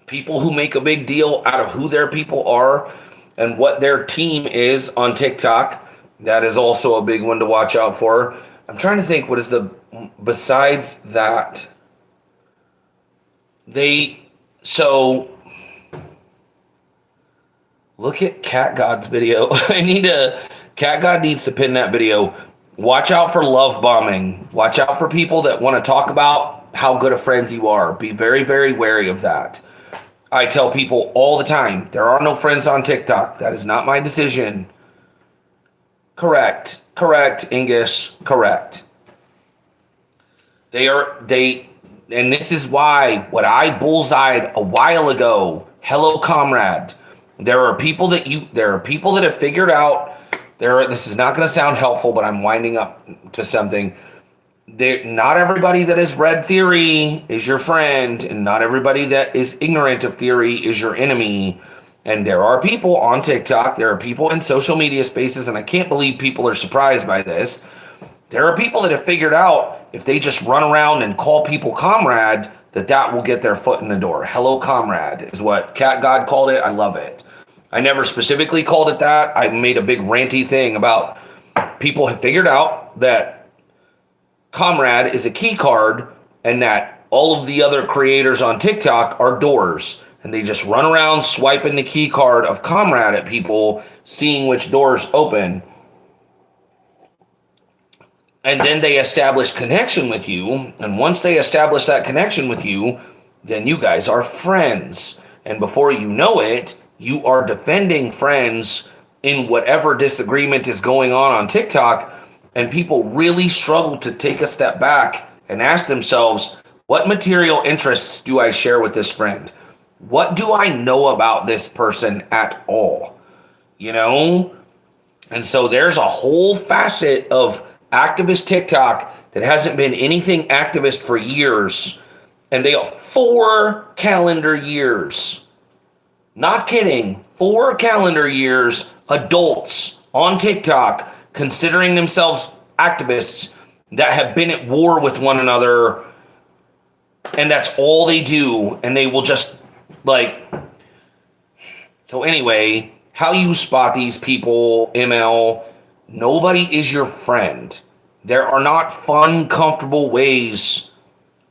people who make a big deal out of who their people are and what their team is on TikTok, that is also a big one to watch out for. I'm trying to think besides that, look at Cat God's video. Cat God needs to pin that video. Watch out for love bombing. Watch out for people that want to talk about how good of friends you are. Be very, very wary of that. I tell people all the time, there are no friends on TikTok. That is not my decision. Correct, English, correct. And this is why what I bullseyed a while ago, hello comrade. There are people that have figured out, this is not going to sound helpful, but I'm winding up to something. Not everybody that has read theory is your friend, and not everybody that is ignorant of theory is your enemy. And there are people on TikTok, there are people in social media spaces, and I can't believe people are surprised by this. There are people that have figured out if they just run around and call people comrade, that will get their foot in the door. Hello comrade is what Cat God called it. I love it. I never specifically called it that. I made a big ranty thing about people have figured out that comrade is a key card and that all of the other creators on TikTok are doors. And they just run around swiping the key card of comrade at people, seeing which doors open. And then they establish connection with you. And once they establish that connection with you, then you guys are friends. And before you know it, you are defending friends in whatever disagreement is going on TikTok. And people really struggle to take a step back and ask themselves, what material interests do I share with this friend? What do I know about this person at all? You know? And so there's a whole facet of activist TikTok that hasn't been anything activist for years. And they are 4 calendar years. Not kidding. 4 calendar years, adults on TikTok considering themselves activists that have been at war with one another. And that's all they do. And they will just so anyway, how you spot these people, ML, Nobody is your friend. There are not fun, comfortable ways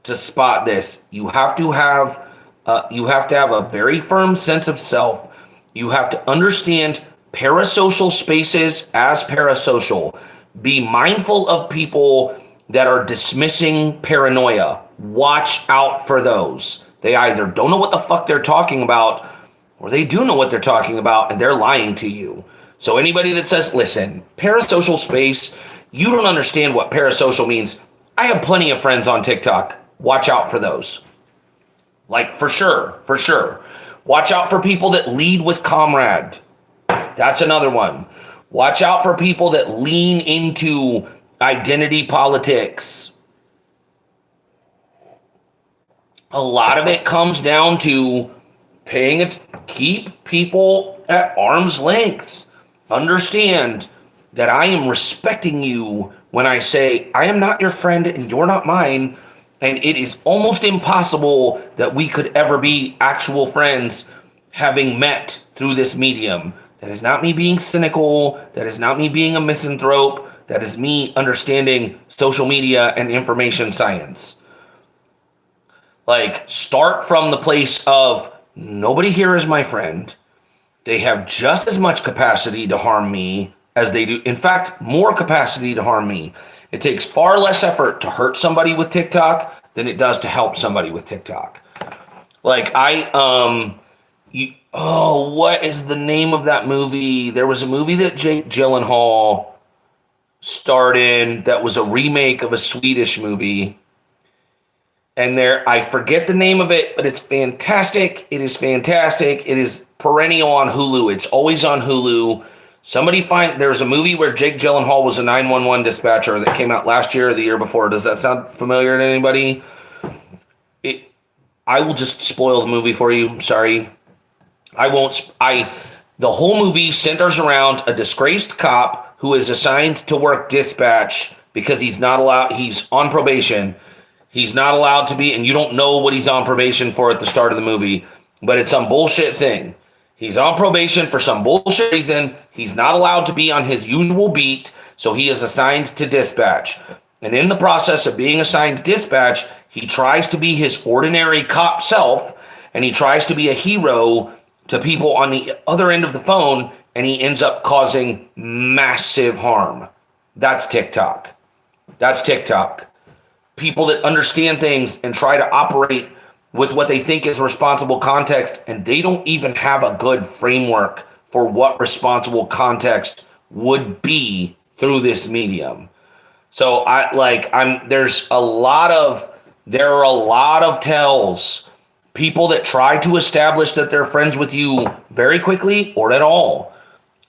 to spot this. You have to have a very firm sense of self. You have to understand parasocial spaces as parasocial. Be mindful of people that are dismissing paranoia. Watch out for those. They either don't know what the fuck they're talking about, or they do know what they're talking about and they're lying to you. So anybody that says, listen, parasocial space, you don't understand what parasocial means. I have plenty of friends on TikTok. Watch out for those. Like, for sure, for sure. Watch out for people that lead with comrade. That's another one. Watch out for people that lean into identity politics. A lot of it comes down to keep people at arm's length. Understand that I am respecting you when I say I am not your friend and you're not mine. And it is almost impossible that we could ever be actual friends having met through this medium. That is not me being cynical. That is not me being a misanthrope. That is me understanding social media and information science. Like, start from the place of nobody here is my friend. They have just as much capacity to harm me as they do. In fact, more capacity to harm me. It takes far less effort to hurt somebody with TikTok than it does to help somebody with TikTok. Like, what is the name of that movie? There was a movie that Jake Gyllenhaal starred in that was a remake of a Swedish movie. And I forget the name of it, but it's fantastic. It is fantastic. It is perennial on Hulu. It's always on Hulu. There's a movie where Jake Gyllenhaal was a 911 dispatcher that came out last year or the year before. Does that sound familiar to anybody? I will just spoil the movie for you. Sorry. The whole movie centers around a disgraced cop who is assigned to work dispatch because he's on probation. He's not allowed to be, and you don't know what he's on probation for at the start of the movie, but it's some bullshit thing. He's on probation for some bullshit reason. He's not allowed to be on his usual beat, so he is assigned to dispatch. And in the process of being assigned dispatch, he tries to be his ordinary cop self, and he tries to be a hero to people on the other end of the phone, and he ends up causing massive harm. That's TikTok. That's TikTok. People that understand things and try to operate with what they think is responsible context, and they don't even have a good framework for what responsible context would be through this medium. So there are a lot of tells. People that try to establish that they're friends with you very quickly or at all.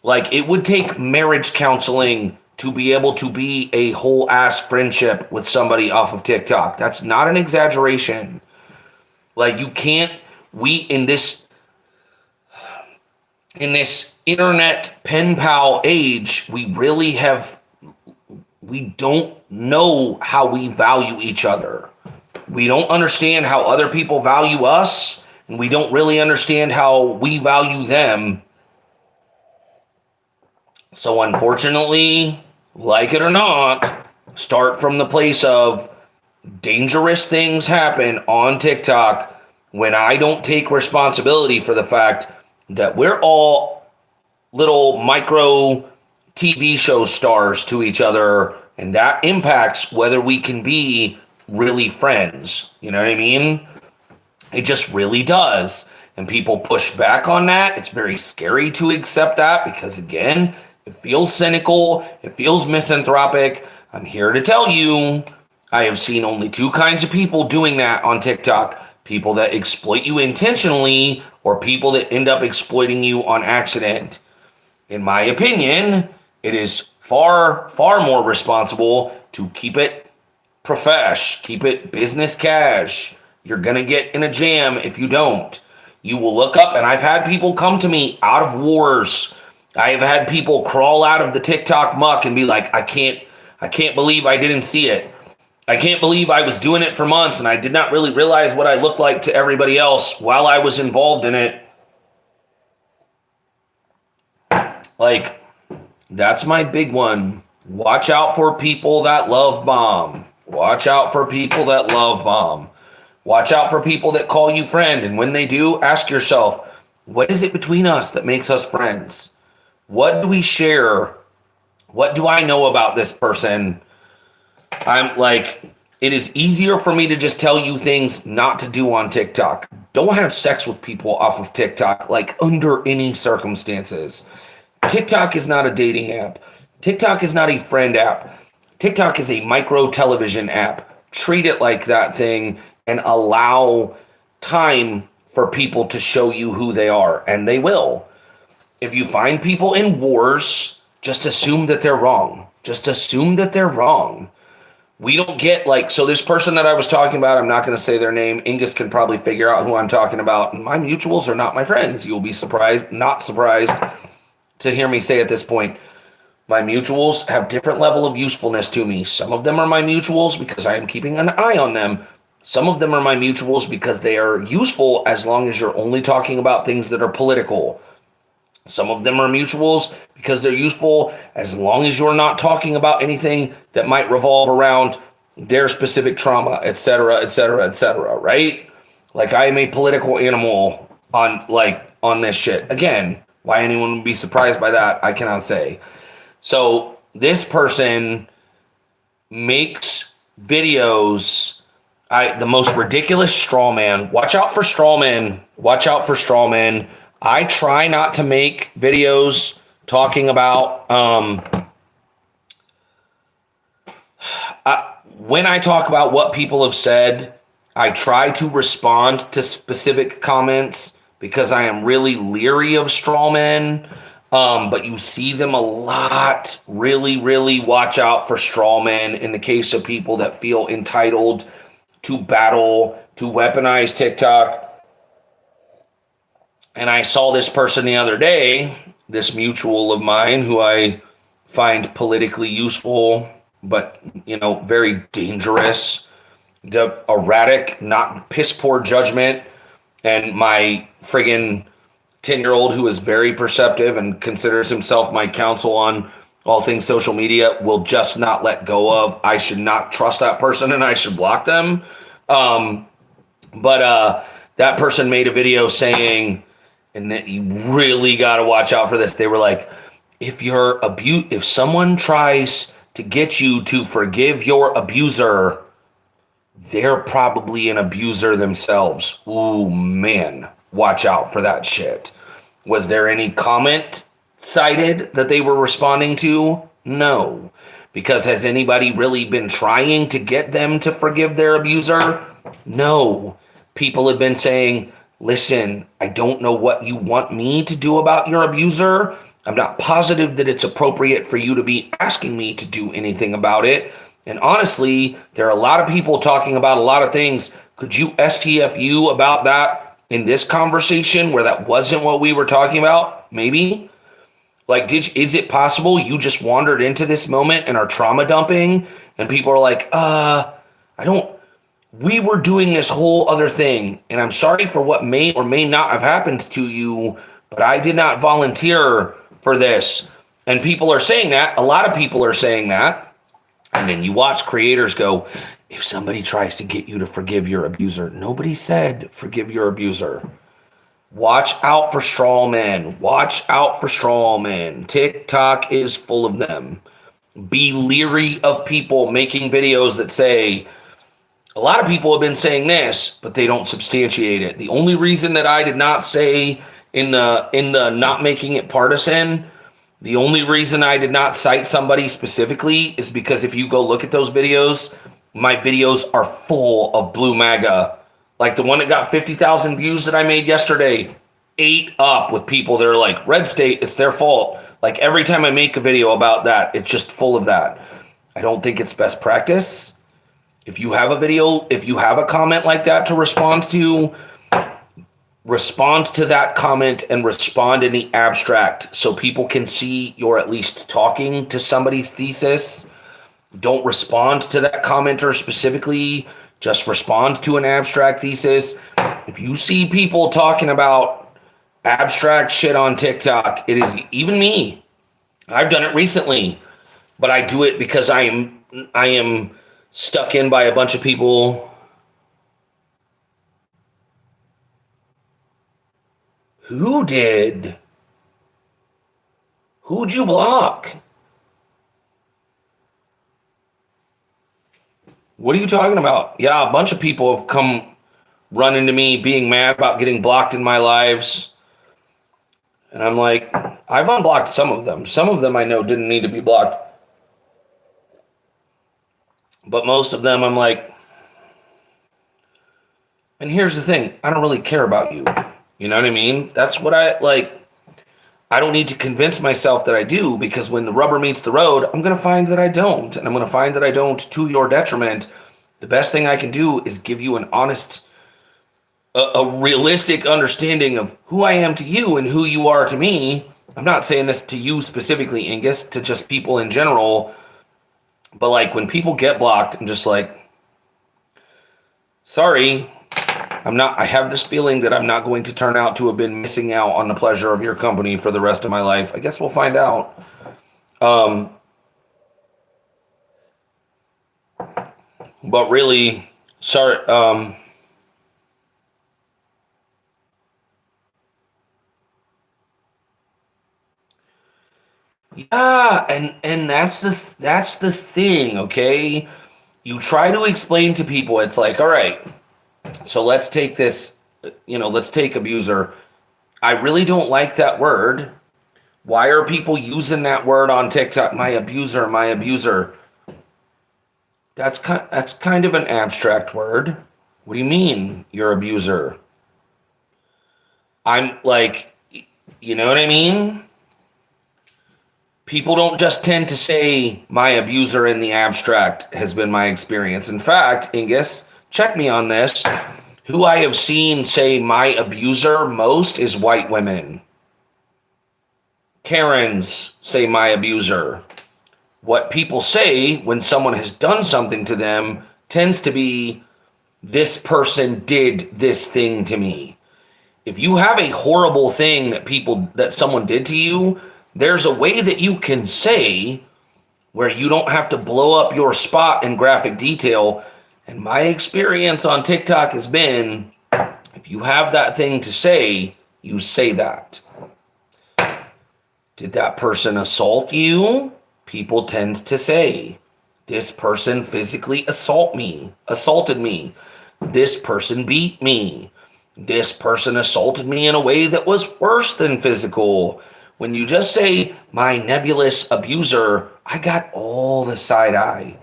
Like, it would take marriage counseling to be able to be a whole ass friendship with somebody off of TikTok. That's not an exaggeration. Like, you can't, in this internet pen pal age, we don't know how we value each other. We don't understand how other people value us, and we don't really understand how we value them. So unfortunately, like it or not, start from the place of dangerous things happen on TikTok when I don't take responsibility for the fact that we're all little micro TV show stars to each other, and that impacts whether we can be really friends. You know what I mean? It just really does. And people push back on that. It's very scary to accept that because, again, it feels cynical. It feels misanthropic. I'm here to tell you, I have seen only two kinds of people doing that on TikTok. People that exploit you intentionally, or people that end up exploiting you on accident. In my opinion, it is far, far more responsible to keep it profesh, keep it business cash. You're going to get in a jam if you don't. You will look up, and I've had people come to me out of wars. I have had people crawl out of the TikTok muck and be like, I can't believe I didn't see it. I can't believe I was doing it for months and I did not really realize what I looked like to everybody else while I was involved in it. Like, That's my big one. Watch out for people that love bomb. Watch out for people that love bomb. Watch out for people that call you friend. And when they do, ask yourself, what is it between us that makes us friends? What do we share? What do I know about this person? I'm like, it is easier for me to just tell you things not to do on TikTok. Don't have sex with people off of TikTok, like under any circumstances. TikTok is not a dating app. TikTok is not a friend app. TikTok is a micro television app. Treat it like that thing and allow time for people to show you who they are, and they will. If you find people in wars, just assume that they're wrong. Just assume that they're wrong. We don't get like, so this person that I was talking about, I'm not going to say their name. Angus can probably figure out who I'm talking about. My mutuals are not my friends. You'll be surprised, not surprised to hear me say at this point. My mutuals have different level of usefulness to me. Some of them are my mutuals because I am keeping an eye on them. Some of them are my mutuals because they are useful as long as you're only talking about things that are political. Some of them are mutuals because they're useful as long as you're not talking about anything that might revolve around their specific trauma, etc., etc., etc., right? Like I am a political animal on this shit. Again, why anyone would be surprised by that, I cannot say. So this person makes videos, the most ridiculous straw man. Watch out for straw men. Watch out for straw men. I try not to make videos talking about when I talk about what people have said, I try to respond to specific comments because I am really leery of straw men. But you see them a lot. Really, really watch out for straw men in the case of people that feel entitled to battle, to weaponize TikTok. And I saw this person the other day, this mutual of mine who I find politically useful, but, very dangerous, erratic, not piss poor judgment. And my friggin' 10-year-old who is very perceptive and considers himself my counsel on all things social media will just not let go of. I should not trust that person and I should block them. But that person made a video saying, and that you really got to watch out for this. They were like, if someone tries to get you to forgive your abuser, they're probably an abuser themselves. Ooh, man, watch out for that shit. Was there any comment cited that they were responding to? No. Because has anybody really been trying to get them to forgive their abuser? No. People have been saying, listen, I don't know what you want me to do about your abuser. I'm not positive that it's appropriate for you to be asking me to do anything about it. And honestly, there are a lot of people talking about a lot of things. Could you STFU about that in this conversation where that wasn't what we were talking about? Maybe. Like, is it possible you just wandered into this moment and are trauma dumping? And people are like, we were doing this whole other thing, and I'm sorry for what may or may not have happened to you, but I did not volunteer for this. And people are saying that. A lot of people are saying that. And then you watch creators go, if somebody tries to get you to forgive your abuser, nobody said forgive your abuser. Watch out for straw men. Watch out for straw men. TikTok is full of them. Be leery of people making videos that say, a lot of people have been saying this, but they don't substantiate it. The only reason that I did not say in the not making it partisan, the only reason I did not cite somebody specifically is because if you go look at those videos, my videos are full of blue MAGA. Like the one that got 50,000 views that I made yesterday, ate up with people that are like, red state, it's their fault. Like every time I make a video about that, it's just full of that. I don't think it's best practice. If you have a video, if you have a comment like that to respond to that comment and respond in the abstract so people can see you're at least talking to somebody's thesis. Don't respond to that commenter specifically. Just respond to an abstract thesis. If you see people talking about abstract shit on TikTok, it is even me. I've done it recently, but I do it because I am stuck in by a bunch of people. Who did? Who'd you block? What are you talking about? Yeah, a bunch of people have come running to me being mad about getting blocked in my lives. And I'm like, I've unblocked some of them. Some of them I know didn't need to be blocked. But most of them I'm like, and here's the thing, I don't really care about you. You know what I mean? That's what I like. I don't need to convince myself that I do, because when the rubber meets the road, I'm going to find that I don't. And I'm going to find that I don't to your detriment. The best thing I can do is give you an honest, a realistic understanding of who I am to you and who you are to me. I'm not saying this to you specifically, Angus, to just people in general. But like when people get blocked, I'm just like, sorry. I have this feeling that I'm not going to turn out to have been missing out on the pleasure of your company for the rest of my life. I guess we'll find out. But really, sorry. Yeah, and that's the thing, okay? You try to explain to people, it's like, all right, so let's take this, let's take abuser. I really don't like that word. Why are people using that word on TikTok? My abuser, my abuser. That's kind of an abstract word. What do you mean, your abuser? I'm like, you know what I mean? People don't just tend to say my abuser in the abstract, has been my experience. In fact, Angus, check me on this. Who I have seen say my abuser most is white women. Karens say my abuser. What people say when someone has done something to them tends to be, this person did this thing to me. If you have a horrible thing that someone did to you, there's a way that you can say where you don't have to blow up your spot in graphic detail. And my experience on TikTok has been, if you have that thing to say, you say that. Did that person assault you? People tend to say, this person physically assaulted me. This person beat me. This person assaulted me in a way that was worse than physical. When you just say, my nebulous abuser, I got all the side eye.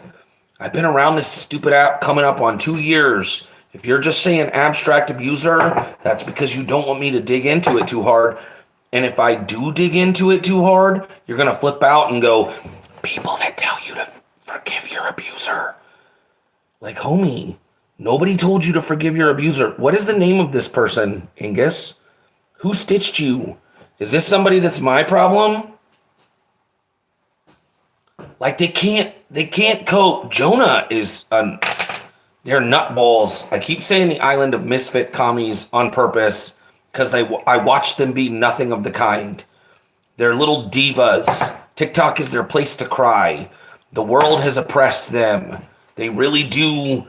I've been around this stupid app coming up on 2 years. If you're just saying abstract abuser, that's because you don't want me to dig into it too hard. And if I do dig into it too hard, you're going to flip out and go, people that tell you to forgive your abuser. Like, homie, nobody told you to forgive your abuser. What is the name of this person, Angus? Who stitched you? Is this somebody that's my problem? Like they can't cope. Jonah is they're nutballs. I keep saying the island of misfit commies on purpose because I watch them be nothing of the kind. They're little divas. TikTok is their place to cry. The world has oppressed them. They really do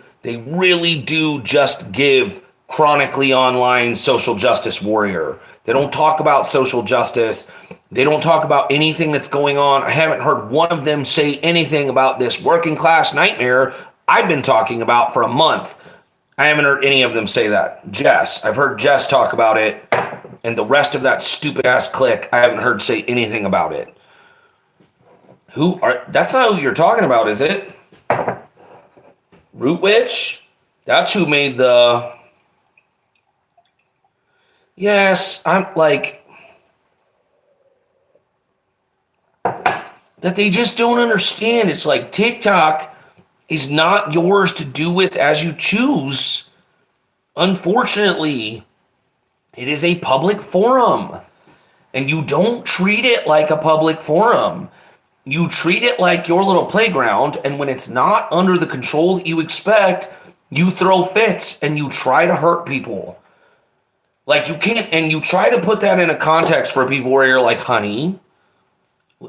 just give chronically online social justice warrior. They don't talk about social justice. They don't talk about anything that's going on. I haven't heard one of them say anything about this working class nightmare I've been talking about for a month. I haven't heard any of them say that. I've heard Jess talk about it, and the rest of that stupid ass clique, I haven't heard say anything about it. That's not who you're talking about, is it? Root Witch? That's who made the... Yes, I'm like... That they just don't understand. It's like TikTok is not yours to do with as you choose. Unfortunately, it is a public forum. And you don't treat it like a public forum. You treat it like your little playground, and when it's not under the control that you expect, you throw fits and you try to hurt people. Like you can't, and you try to put that in a context for people where you're like, honey,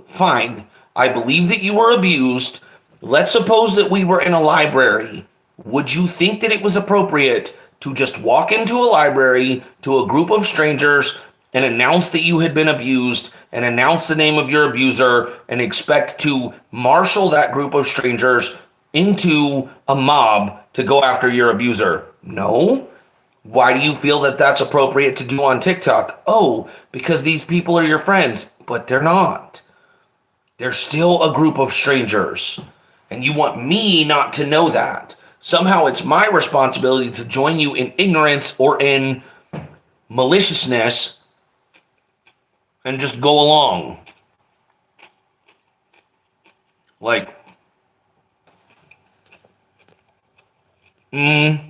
Fine. I believe that you were abused. Let's suppose that we were in a library. Would you think that it was appropriate to just walk into a library to a group of strangers and announce that you had been abused and announce the name of your abuser and expect to marshal that group of strangers into a mob to go after your abuser? No. Why do you feel that that's appropriate to do on TikTok? Oh, because these people are your friends, but they're not. They're still a group of strangers. And you want me not to know that. Somehow it's my responsibility to join you in ignorance or in maliciousness and just go along. Like, I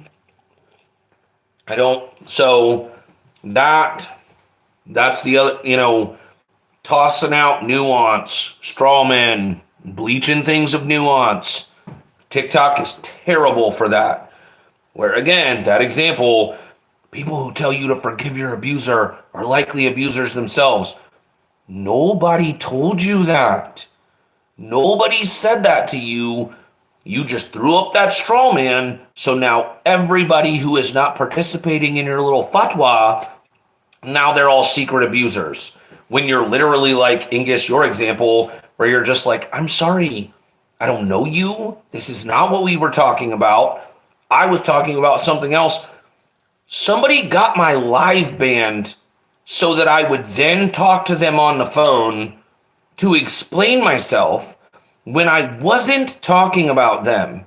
don't, so that's the other, tossing out nuance, straw men, bleaching things of nuance. TikTok is terrible for that. Where again, that example, people who tell you to forgive your abuser are likely abusers themselves. Nobody told you that. Nobody said that to you. You just threw up that straw man. So now everybody who is not participating in your little fatwa, now they're all secret abusers. When you're literally like, Ingus, your example, where you're just like, I'm sorry, I don't know you. This is not what we were talking about. I was talking about something else. Somebody got my live banned so that I would then talk to them on the phone to explain myself when I wasn't talking about them.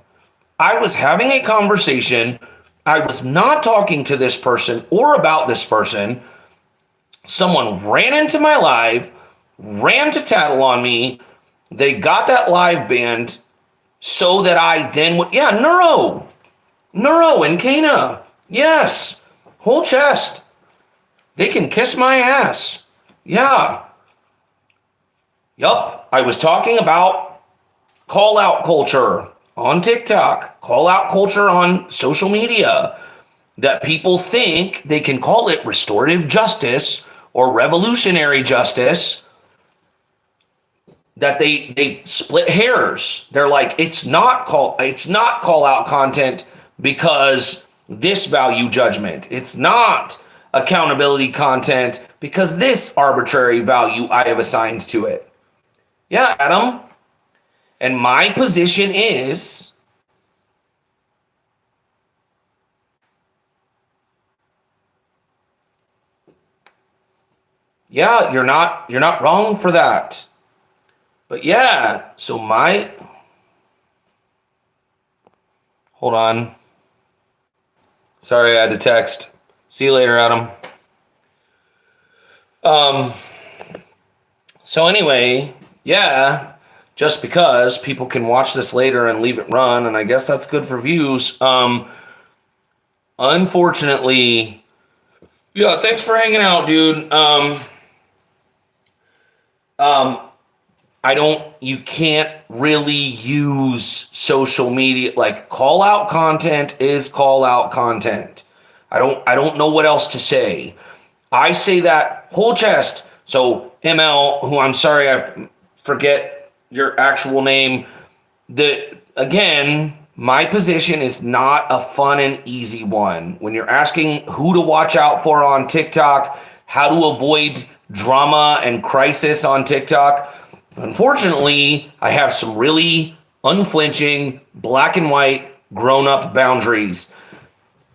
I was having a conversation. I was not talking to this person or about this person. Someone ran into my live, ran to tattle on me. They got that live banned so that I then would, Neuro and Kana. Yes, whole chest. They can kiss my ass. Yeah. Yup, I was talking about call out culture on TikTok, call out culture on social media, that people think they can call it restorative justice or revolutionary justice, that they split hairs. They're like, it's not call out content because this value judgment. It's not accountability content because this arbitrary value I have assigned to it. Yeah, Adam. And my position is, yeah, you're not wrong for that. But yeah, so hold on. Sorry, I had to text. See you later, Adam. So anyway, yeah, just because people can watch this later and leave it run, and I guess that's good for views. Unfortunately, yeah, thanks for hanging out, dude. You can't really use social media, like call out content is call out content. I don't know what else to say. I say that whole chest. So ML, who I'm sorry, I forget your actual name. Again, my position is not a fun and easy one. When you're asking who to watch out for on TikTok, how to avoid drama and crisis on TikTok, unfortunately, I have some really unflinching, black and white, grown-up boundaries.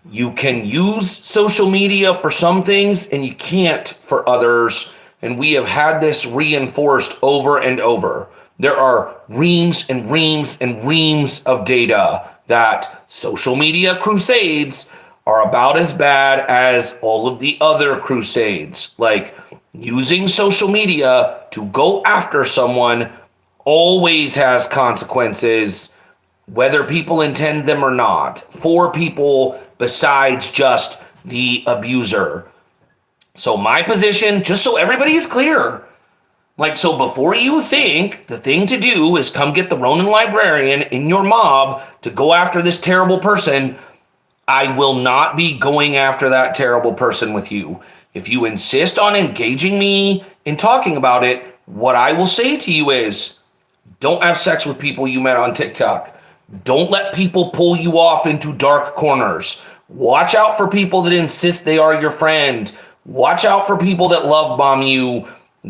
You can use social media for some things and you can't for others. And we have had this reinforced over and over. There are reams and reams and reams of data that social media crusades are about as bad as all of the other crusades. Like, using social media to go after someone always has consequences, whether people intend them or not, for people besides just the abuser. So my position, just so everybody is clear, so before you think the thing to do is come get the Ronin librarian in your mob to go after this terrible person, I will not be going after that terrible person with you. If you insist on engaging me in talking about it, What I will say to you is, don't have sex with people you met on TikTok. Don't let people pull you off into dark corners. Watch out for people that insist they are your friend. Watch out for people that love bomb you.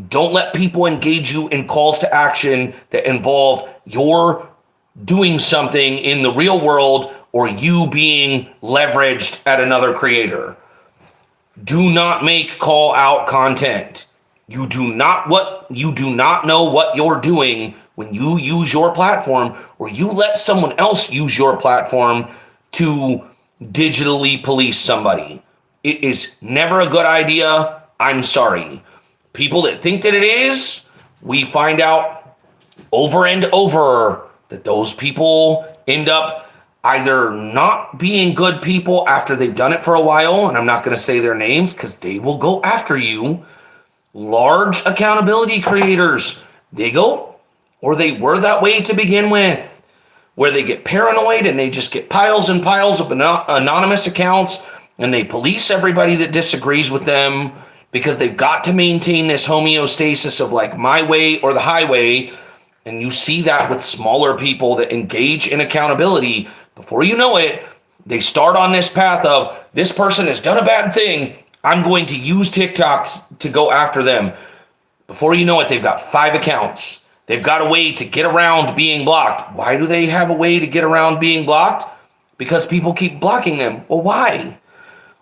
Don't let people engage you in calls to action that involve your doing something in the real world or you being leveraged at another creator. Do not make call out content. You do not know what you're doing when you use your platform or you let someone else use your platform to digitally police somebody. It is never a good idea. I'm sorry. People that think that it is, we find out over and over that those people end up either not being good people after they've done it for a while, and I'm not going to say their names because they will go after you. Large accountability creators, they go, or they were that way to begin with, where they get paranoid and they just get piles and piles of anonymous accounts and they police everybody that disagrees with them because they've got to maintain this homeostasis of like my way or the highway. And you see that with smaller people that engage in accountability. Before you know it, they start on this path of this person has done a bad thing. I'm going to use TikTok to go after them. Before you know it, they've got 5 accounts. They've got a way to get around being blocked. Why do they have a way to get around being blocked? Because people keep blocking them. Well, why?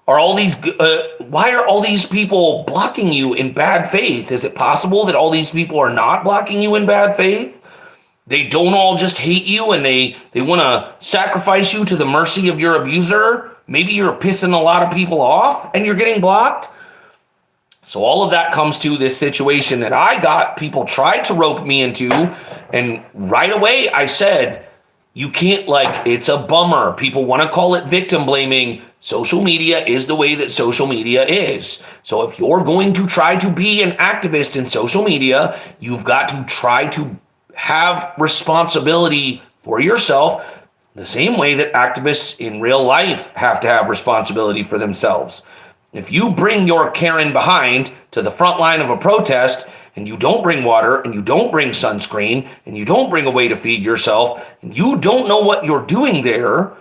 Why are all these people blocking you in bad faith? Is it possible that all these people are not blocking you in bad faith? They don't all just hate you and they want to sacrifice you to the mercy of your abuser. Maybe you're pissing a lot of people off and you're getting blocked. So all of that comes to this situation that I got. People tried to rope me into, and right away I said, you can't, it's a bummer. People want to call it victim blaming. Social media is the way that social media is. So if you're going to try to be an activist in social media, you've got to try to have responsibility for yourself the same way that activists in real life have to have responsibility for themselves. If you bring your Karen behind to the front line of a protest and you don't bring water and you don't bring sunscreen and you don't bring a way to feed yourself and you don't know what you're doing there,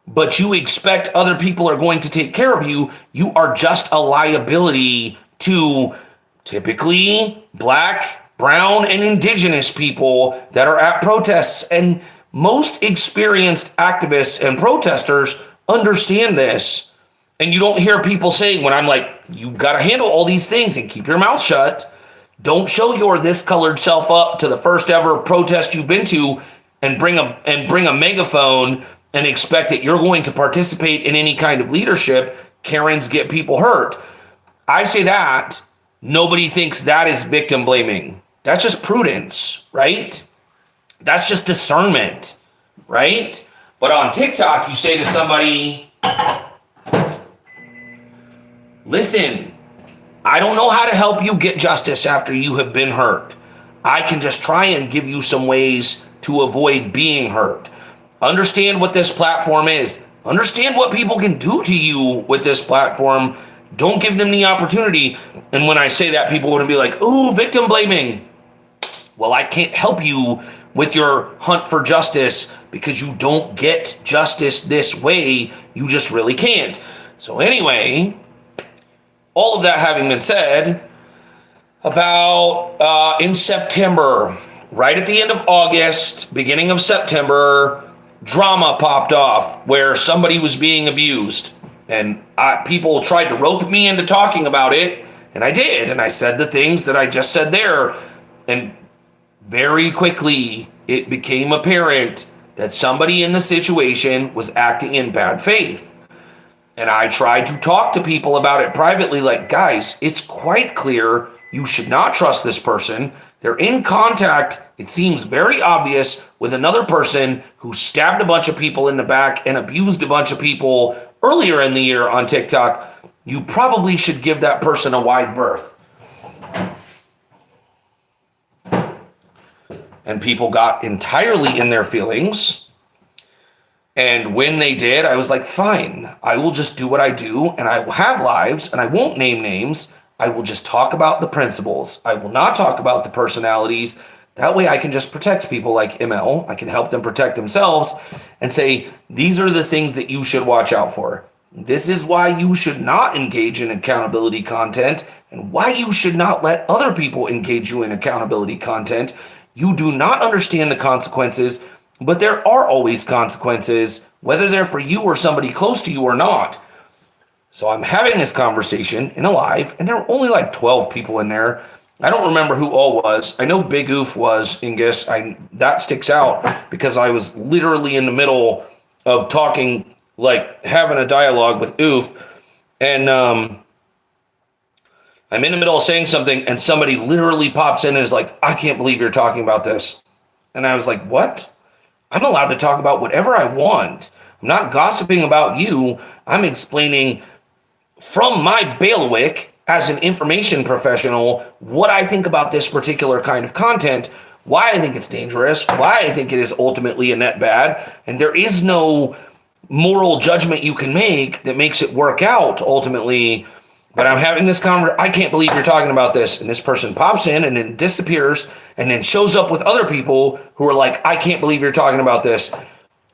but you expect other people are going to take care of you, you are just a liability to typically Black, brown, and indigenous people that are at protests. And most experienced activists and protesters understand this. And you don't hear people saying, when I'm like, you got to handle all these things and keep your mouth shut. Don't show your this colored self up to the first ever protest you've been to and bring a megaphone and expect that you're going to participate in any kind of leadership. Karens get people hurt. I say that. Nobody thinks that is victim blaming. That's just prudence, right? That's just discernment, right? But on TikTok, you say to somebody, listen, I don't know how to help you get justice after you have been hurt. I can just try and give you some ways to avoid being hurt. Understand what this platform is. Understand what people can do to you with this platform. Don't give them the opportunity. And when I say that, people are going to be like, ooh, victim blaming. Well, I can't help you with your hunt for justice because you don't get justice this way. You just really can't. So anyway, all of that having been said, about in September, right at the end of August, beginning of September, drama popped off where somebody was being abused. And people tried to rope me into talking about it, and I did. And I said the things that I just said there. And very quickly, it became apparent that somebody in the situation was acting in bad faith. And I tried to talk to people about it privately, like, guys, it's quite clear you should not trust this person. They're in contact, it seems very obvious, with another person who stabbed a bunch of people in the back and abused a bunch of people earlier in the year on TikTok. You probably should give that person a wide berth. And people got entirely in their feelings. And when they did, I was like, fine, I will just do what I do, and I will have lives, and I won't name names. I will just talk about the principles. I will not talk about the personalities. That way I can just protect people like ML. I can help them protect themselves and say, these are the things that you should watch out for. This is why you should not engage in accountability content and why you should not let other people engage you in accountability content. You do not understand the consequences, but there are always consequences, whether they're for you or somebody close to you or not. So I'm having this conversation in a live, and there were only like 12 people in there. I don't remember who all was. I know Big Oof was, Ingus. That sticks out because I was literally in the middle of talking, like having a dialogue with Oof. And I'm in the middle of saying something, and somebody literally pops in and is like, I can't believe you're talking about this. And I was like, what? I'm allowed to talk about whatever I want. I'm not gossiping about you. I'm explaining from my bailiwick as an information professional what I think about this particular kind of content, why I think it's dangerous, why I think it is ultimately a net bad, and there is no moral judgment you can make that makes it work out ultimately. But I'm having this conversation. I can't believe you're talking about this. And this person pops in and then disappears and then shows up with other people who are like, I can't believe you're talking about this.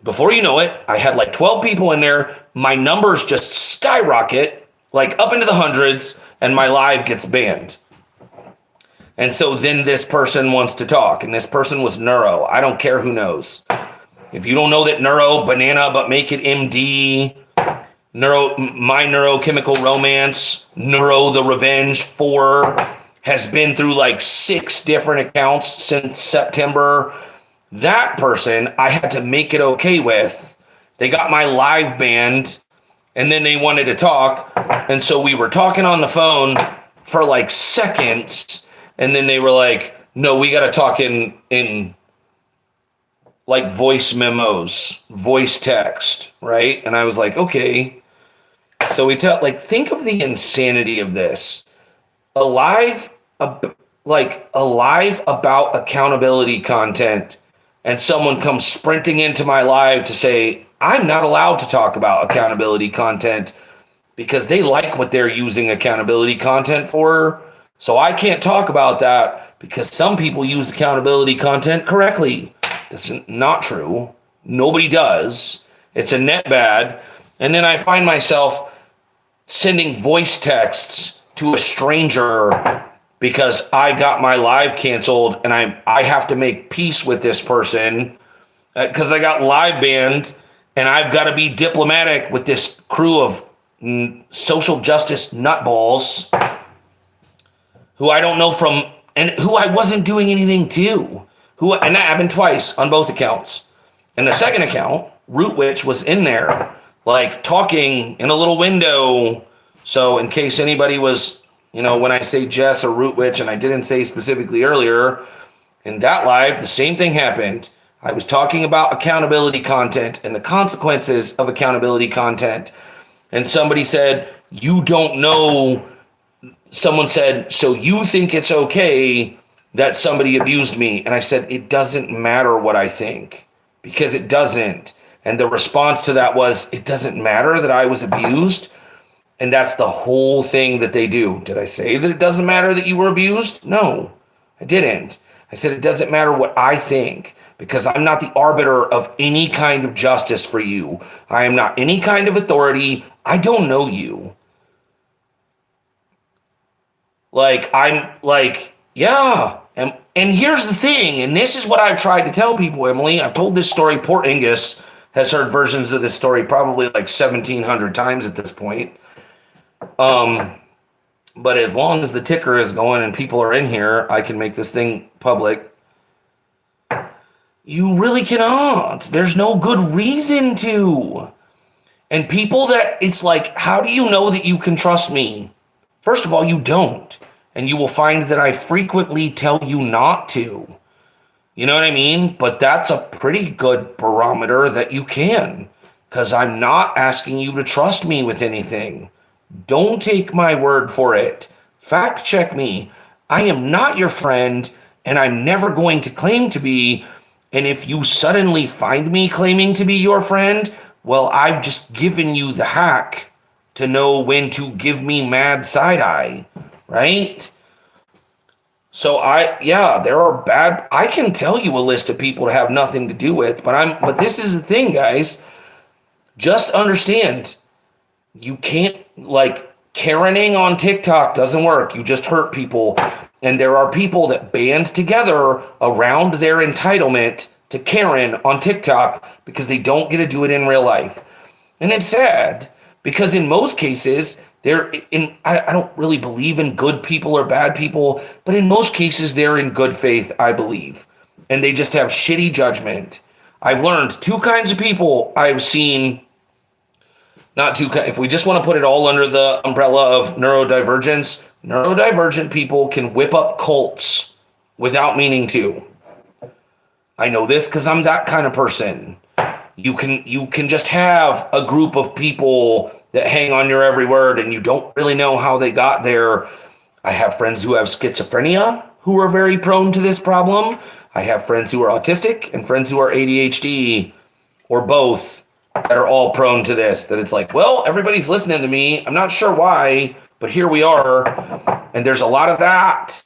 Before you know it, I had like 12 people in there. My numbers just skyrocket, like up into the hundreds, and my live gets banned. And so then this person wants to talk, and this person was Neuro. I don't care who knows. If you don't know that Neuro, banana, but make it MD, Neuro, My Neurochemical Romance, Neuro the Revenge 4 has been through like 6 different accounts since September. That person I had to make it okay with. They got my live banned, and then they wanted to talk. And so we were talking on the phone for like seconds, and then they were like, no, we got to talk in like voice memos, voice text, right? And I was like, okay. So we think of the insanity of this. A live about accountability content, and someone comes sprinting into my live to say, I'm not allowed to talk about accountability content because they like what they're using accountability content for. So I can't talk about that because some people use accountability content correctly. That's not true. Nobody does. It's a net bad. And then I find myself sending voice texts to a stranger because I got my live canceled and I have to make peace with this person because I got live banned, and I've got to be diplomatic with this crew of social justice nutballs who I don't know from and who I wasn't doing anything to. And that happened twice on both accounts. And the second account, Root Witch, was in there like talking in a little window. So in case anybody was, when I say Jess or Root Witch, and I didn't say specifically earlier, in that live, the same thing happened. I was talking about accountability content and the consequences of accountability content. And somebody said, you don't know. Someone said, so you think it's okay that somebody abused me? And I said, it doesn't matter what I think, because it doesn't. And the response to that was, it doesn't matter that I was abused. And that's the whole thing that they do. Did I say that it doesn't matter that you were abused? No, I didn't. I said, it doesn't matter what I think, because I'm not the arbiter of any kind of justice for you. I am not any kind of authority. I don't know you. Yeah. And here's the thing, and this is what I've tried to tell people, Emily. I've told this story. Poor Angus has heard versions of this story probably like 1,700 times at this point. But as long as the ticker is going and people are in here, I can make this thing public. You really cannot. There's no good reason to. And people that it's like, how do you know that you can trust me? First of all, you don't. And you will find that I frequently tell you not to. You know what I mean? But that's a pretty good barometer that you can. Because I'm not asking you to trust me with anything. Don't take my word for it. Fact check me. I am not your friend, and I'm never going to claim to be. And if you suddenly find me claiming to be your friend, well, I've just given you the hack to know when to give me mad side eye, right? So there are bad. I can tell you a list of people to have nothing to do with, but this is the thing, guys. Just understand, you can't, like, Karening on TikTok doesn't work. You just hurt people. And there are people that band together around their entitlement to Karen on TikTok because they don't get to do it in real life. And it's sad because in most cases, I don't really believe in good people or bad people, but in most cases, they're in good faith, I believe. And they just have shitty judgment. I've learned two kinds of people I've seen. Not two. If we just want to put it all under the umbrella of neurodivergent people can whip up cults without meaning to. I know this because I'm that kind of person. You can just have a group of people that hang on your every word and you don't really know how they got there. I have friends who have schizophrenia who are very prone to this problem. I have friends who are autistic and friends who are ADHD or both that are all prone to this. That it's like, well, everybody's listening to me. I'm not sure why, but here we are. And there's a lot of that.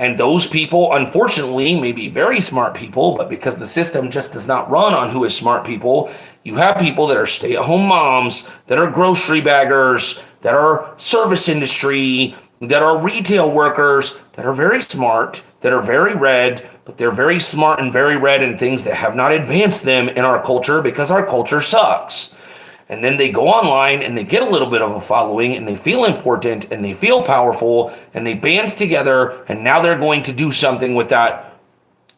And those people, unfortunately, may be very smart people, but because the system just does not run on who is smart people, you have people that are stay-at-home moms, that are grocery baggers, that are service industry, that are retail workers, that are very smart, that are very red, but they're very smart and very red in things that have not advanced them in our culture because our culture sucks. And then they go online and they get a little bit of a following and they feel important and they feel powerful and they band together and now they're going to do something with that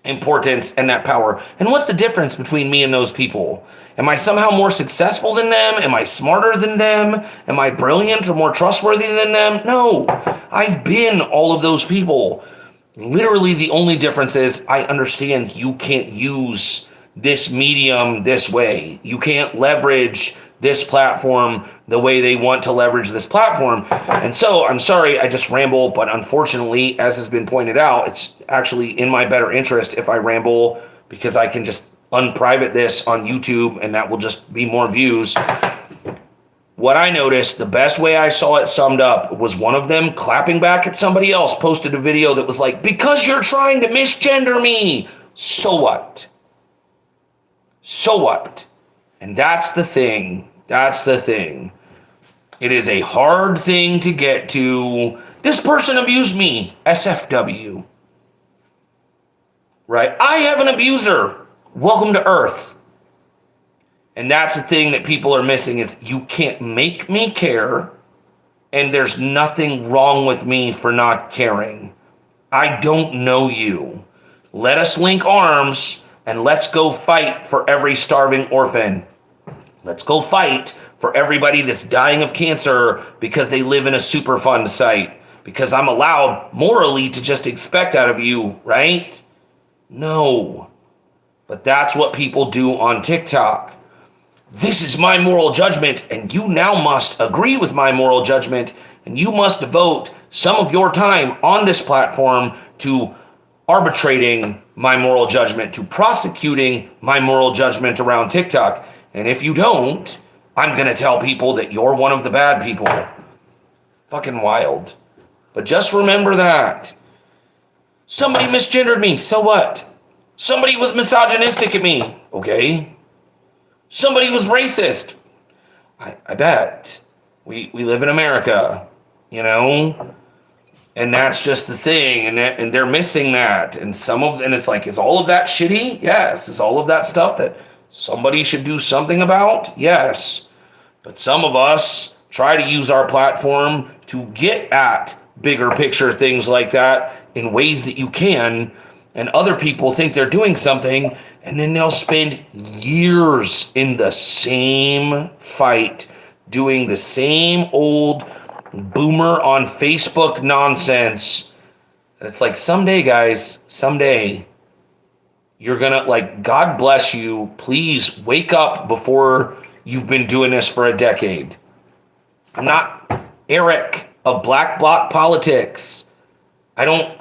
importance and that power. And what's the difference between me and those people? Am I somehow more successful than them? Am I smarter than them? Am I brilliant or more trustworthy than them? No, I've been all of those people. Literally the only difference is I understand you can't use this medium this way. You can't leverage this platform the way they want to leverage this platform. And so I'm sorry, I just ramble, but unfortunately, as has been pointed out, it's actually in my better interest if I ramble because I can just unprivate this on YouTube and that will just be more views. What I noticed, the best way I saw it summed up was one of them clapping back at somebody else posted a video that was like, because you're trying to misgender me. So what? So what? And that's the thing. That's the thing. It is a hard thing to get to. This person abused me. SFW. Right? I have an abuser. Welcome to Earth. And that's the thing that people are missing is you can't make me care. And there's nothing wrong with me for not caring. I don't know you. Let us link arms. And let's go fight for every starving orphan. Let's go fight for everybody that's dying of cancer because they live in a Superfund site. Because I'm allowed morally to just expect out of you, right? No. But that's what people do on TikTok. This is my moral judgment, and you now must agree with my moral judgment, and you must devote some of your time on this platform to arbitrating my moral judgment, to prosecuting my moral judgment around TikTok. And if you don't, I'm going to tell people that you're one of the bad people. Fucking wild. But just remember that. Somebody misgendered me. So what? Somebody was misogynistic at me. Okay. Somebody was racist. I bet. We live in America, you know? And that's just the thing, and they're missing that. And it's like, is all of that shitty? Yes. Is all of that stuff that somebody should do something about? Yes. But some of us try to use our platform to get at bigger picture things like that in ways that you can, and other people think they're doing something, and then they'll spend years in the same fight, doing the same old boomer on Facebook nonsense. And it's like, someday, guys, someday, you're gonna, like, God bless you. Please wake up before you've been doing this for a decade. I'm not Eric of Black Bloc Politics. Another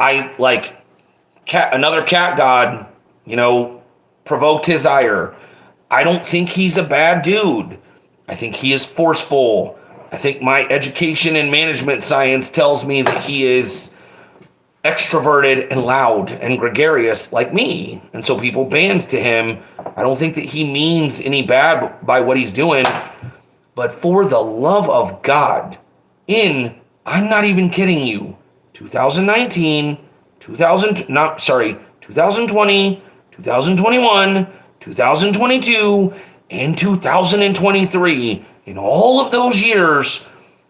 cat god, provoked his ire. I don't think he's a bad dude. I think he is forceful. I think my education in management science tells me that he is extroverted and loud and gregarious like me. And so people band to him. I don't think that he means any bad by what he's doing. But for the love of God, I'm not even kidding you, 2019, 2020, 2021, 2022, and 2023, in all of those years,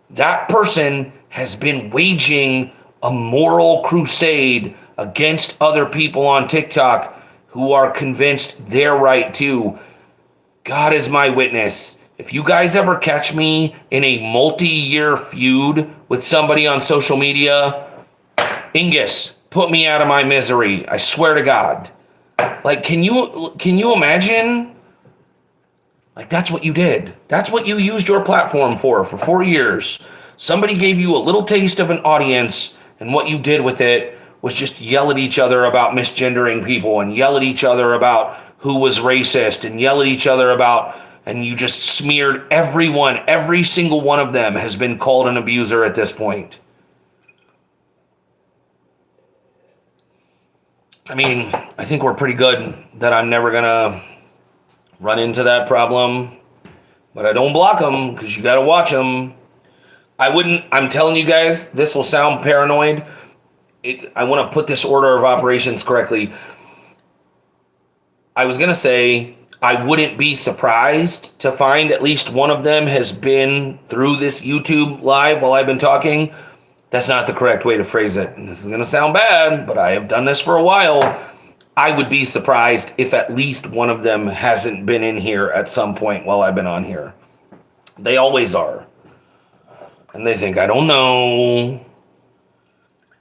that person has been waging a moral crusade against other people on TikTok who are convinced they're right too. God is my witness. If you guys ever catch me in a multi-year feud with somebody on social media, Ingus, put me out of my misery. I swear to God. Like, can you imagine? Like, that's what you did. That's what you used your platform for 4 years. Somebody gave you a little taste of an audience, and what you did with it was just yell at each other about misgendering people, and yell at each other about who was racist, and yell at each other about, and you just smeared everyone. Every single one of them has been called an abuser at this point. I mean, I think we're pretty good that I'm never gonna run into that problem, but I don't block them because you got to watch them. I'm telling you guys, this will sound paranoid. I want to put this order of operations correctly. I was going to say, I wouldn't be surprised to find at least one of them has been through this YouTube live while I've been talking. That's not the correct way to phrase it. And this is going to sound bad, but I have done this for a while. I would be surprised if at least one of them hasn't been in here at some point while I've been on here. They always are. And they think, I don't know.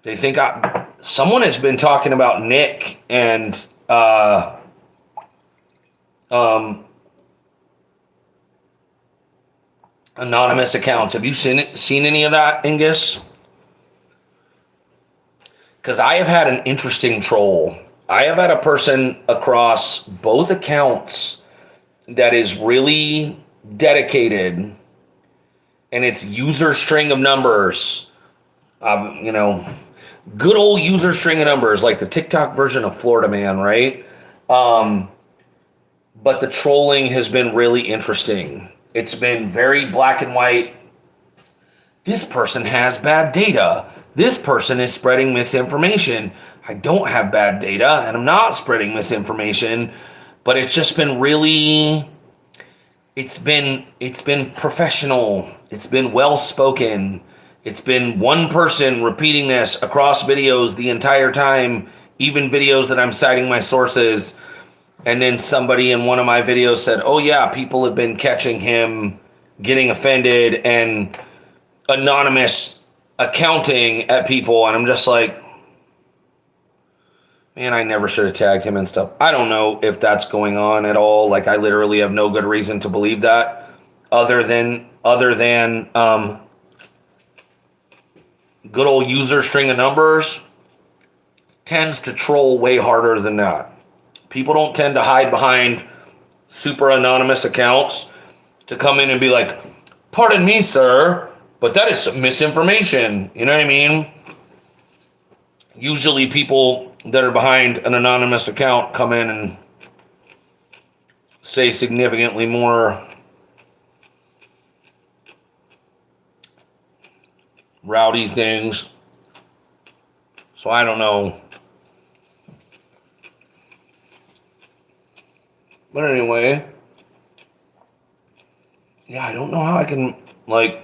They think someone has been talking about Nick and anonymous accounts. Have you seen any of that, Ingus? Because I have had an interesting troll. I have had a person across both accounts that is really dedicated, and it's user string of numbers. Good old user string of numbers, like the TikTok version of Florida Man, right? But the trolling has been really interesting. It's been very black and white. This person has bad data. This person is spreading misinformation. I don't have bad data, and I'm not spreading misinformation, but it's just been really, it's been professional. It's been well-spoken. It's been one person repeating this across videos the entire time, even videos that I'm citing my sources. And then somebody in one of my videos said, oh yeah, people have been catching him getting offended and anonymous accounting at people. And I'm just like, man, I never should have tagged him and stuff. I don't know if that's going on at all. Like, I literally have no good reason to believe that other than good old user string of numbers tends to troll way harder than that. People don't tend to hide behind super anonymous accounts to come in and be like, pardon me, sir, but that is some misinformation. You know what I mean? Usually people that are behind an anonymous account come in and say significantly more rowdy things. So I don't know. But anyway, yeah, I don't know how I can, like,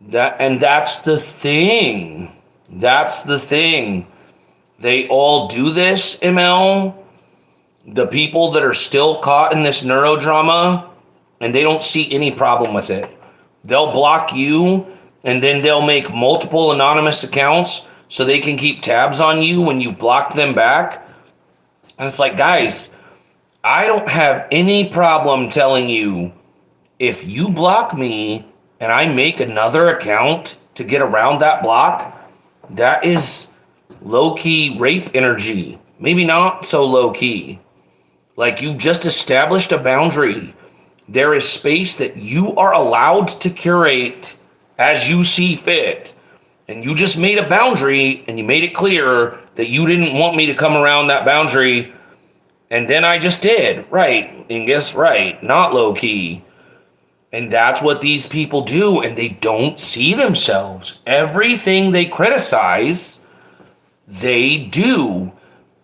that's the thing. That's the thing. They all do this, ML. The people that are still caught in this neurodrama, and they don't see any problem with it. They'll block you, and then they'll make multiple anonymous accounts so they can keep tabs on you when you've blocked them back. And it's like, guys, I don't have any problem telling you, if you block me and I make another account to get around that block, that is low-key rape energy. maybe not so low key. Like, you've just established a boundary. There is space that you are allowed to curate as you see fit. And you just made a boundary and you made it clear that you didn't want me to come around that boundary. And then I just did. Right. And guess right. Not low key. And that's what these people do. And they don't see themselves. Everything they criticize, they do.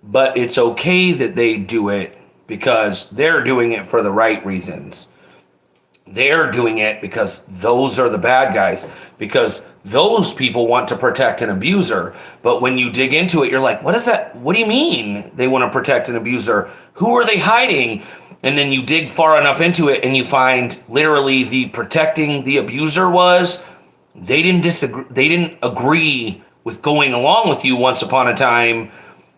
But it's okay that they do it because they're doing it for the right reasons. They're doing it because those are the bad guys, because those people want to protect an abuser. But when you dig into it, you're like, what is that? What do you mean they want to protect an abuser? Who are they hiding? And then you dig far enough into it and you find literally the protecting the abuser was they didn't disagree. They didn't agree with going along with you once upon a time.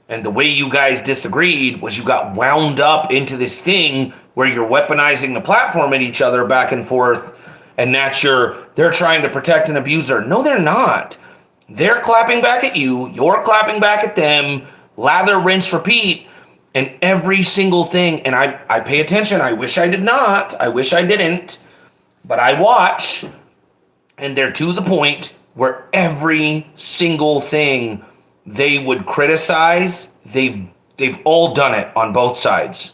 And the way you guys disagreed was you got wound up into this thing where you're weaponizing the platform at each other back and forth. And they're trying to protect an abuser. No, they're not. They're clapping back at you. You're clapping back at them. Lather, rinse, repeat. And every single thing. And I pay attention. I wish I did not. I wish I didn't. But I watch. And they're to the point where every single thing they would criticize, they've all done it on both sides.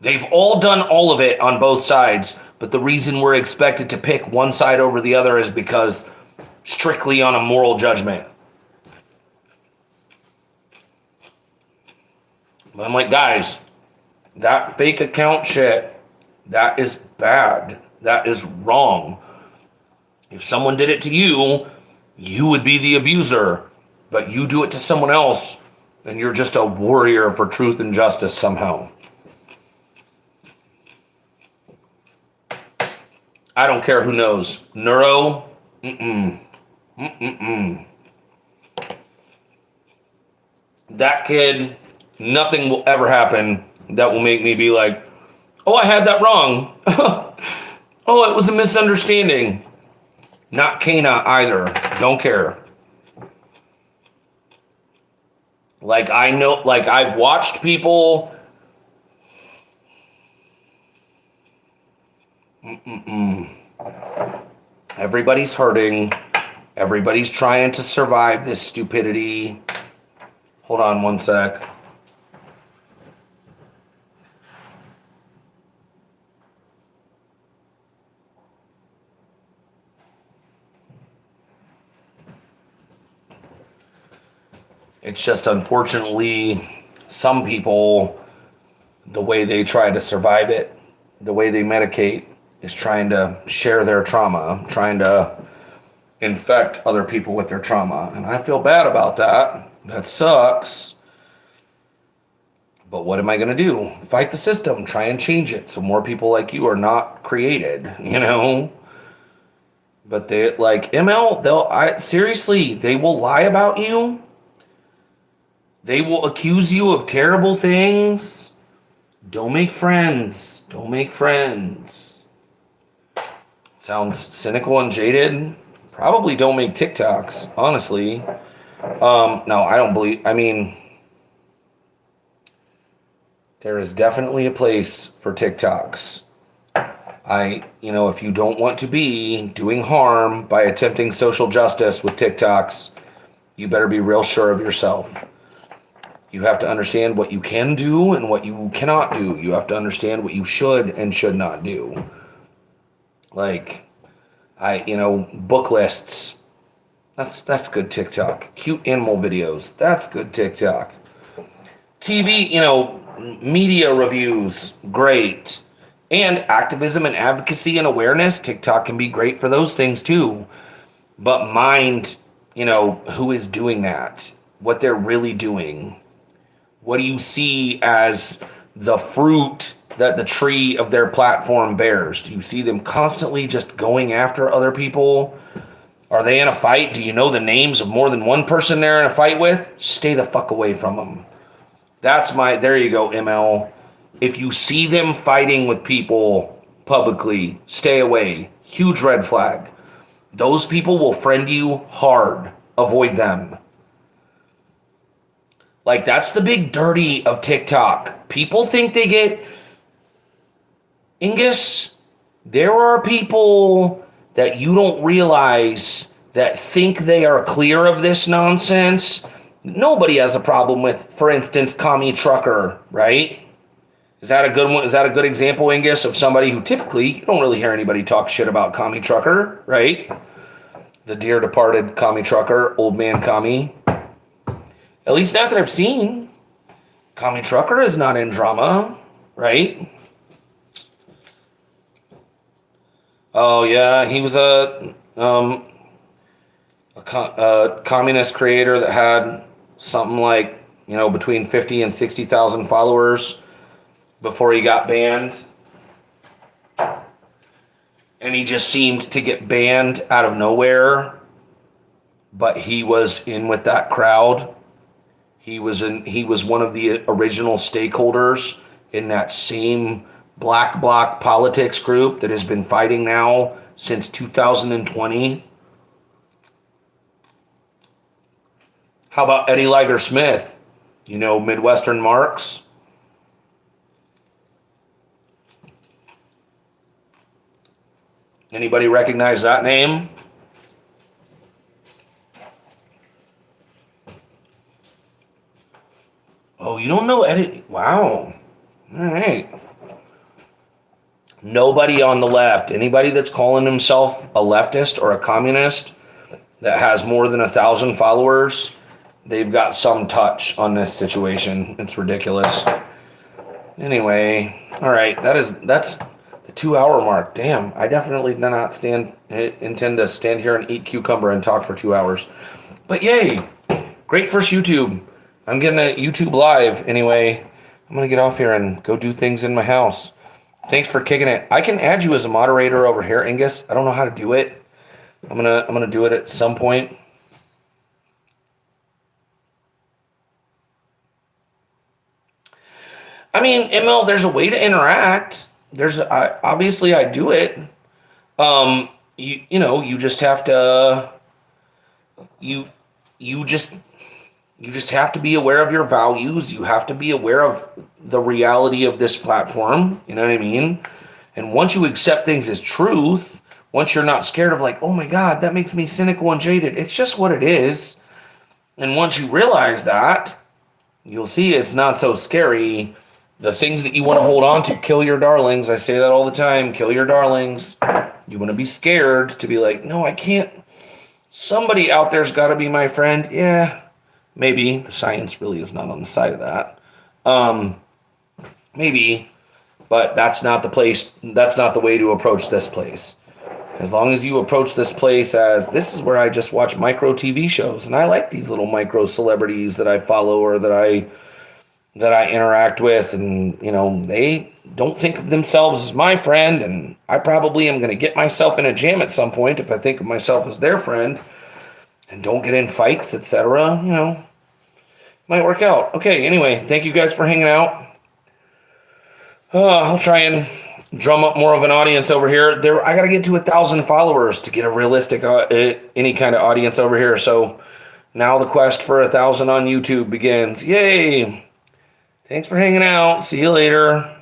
They've all done all of it on both sides, but the reason we're expected to pick one side over the other is because strictly on a moral judgment. But I'm like, guys, that fake account shit, that is bad. That is wrong. If someone did it to you, you would be the abuser. But you do it to someone else, and you're just a warrior for truth and justice somehow. I don't care who knows. Neuro, That kid, nothing will ever happen that will make me be like, oh, I had that wrong. Oh, it was a misunderstanding. Not Kana either. Don't care. Like, I know, like, I've watched people. Everybody's hurting. Everybody's trying to survive this stupidity. Hold on one sec. It's just, unfortunately, some people, the way they try to survive it, the way they medicate, is trying to share their trauma, trying to infect other people with their trauma. And I feel bad about that. That sucks. But what am I going to do? Fight the system, try and change it so more people like you are not created, you know? But they, like, ML, seriously, they will lie about you. They will accuse you of terrible things. Don't make friends. Don't make friends. Sounds cynical and jaded. Probably don't make TikToks, honestly. No, I don't believe, I mean, there is definitely a place for TikToks. If you don't want to be doing harm by attempting social justice with TikToks, you better be real sure of yourself. You have to understand what you can do and what you cannot do. You have to understand what you should and should not do. Like, book lists. That's good TikTok. Cute animal videos. That's good TikTok. TV, media reviews. Great. And activism and advocacy and awareness. TikTok can be great for those things too. But mind, who is doing that. What they're really doing. What do you see as the fruit that the tree of their platform bears? Do you see them constantly just going after other people? Are they in a fight? Do you know the names of more than one person they're in a fight with? Stay the fuck away from them. There you go, ML. If you see them fighting with people publicly, stay away. Huge red flag. Those people will friend you hard. Avoid them. Like, that's the big dirty of TikTok. People think they get Ingus. There are people that you don't realize that think they are clear of this nonsense. Nobody has a problem with, for instance, Commie Trucker, right? Is that a good one? Is that a good example, Ingus, of somebody who typically you don't really hear anybody talk shit about Commie Trucker, right? The dear departed Commie Trucker, old man Commie. At least not that I've seen. Commie Trucker is not in drama, right? Oh yeah, he was a communist creator that had something like, between 50 and 60,000 followers before he got banned. And he just seemed to get banned out of nowhere. But he was in with that crowd. He was one of the original stakeholders in that same black bloc politics group that has been fighting now since 2020. How about Eddie Liger Smith? Midwestern Marks. Anybody recognize that name? Oh, you don't know Eddie? Wow. All right. Nobody on the left, anybody that's calling himself a leftist or a communist that has more than 1,000 followers, they've got some touch on this situation. It's ridiculous. Anyway, all right, that's the 2-hour mark. Damn, I definitely do not intend to stand here and eat cucumber and talk for 2 hours. But yay, great first YouTube. I'm getting a YouTube live. Anyway, I'm gonna get off here and go do things in my house. Thanks for kicking it. I can add you as a moderator over here, Angus. I don't know how to do it. I'm gonna do it at some point. I mean, ML, there's a way to interact. Obviously I do it. You just have to. You just have to be aware of your values. You have to be aware of the reality of this platform. You know what I mean? And once you accept things as truth, once you're not scared of like, oh my God, that makes me cynical and jaded. It's just what it is. And once you realize that, you'll see it's not so scary. The things that you want to hold on to, kill your darlings. I say that all the time. Kill your darlings. You want to be scared to be like, no, I can't. Somebody out there's got to be my friend. Yeah. Maybe the science really is not on the side of that. Maybe, but that's not the place. That's not the way to approach this place. As long as you approach this place as this is where I just watch micro TV shows, and I like these little micro celebrities that I follow or that I interact with, and they don't think of themselves as my friend, and I probably am going to get myself in a jam at some point if I think of myself as their friend. And don't get in fights, etc. Might work out. Okay, anyway, thank you guys for hanging out. I'll try and drum up more of an audience over here. I got to get to 1,000 followers to get a realistic, any kind of audience over here. So now the quest for 1,000 on YouTube begins. Yay! Thanks for hanging out. See you later.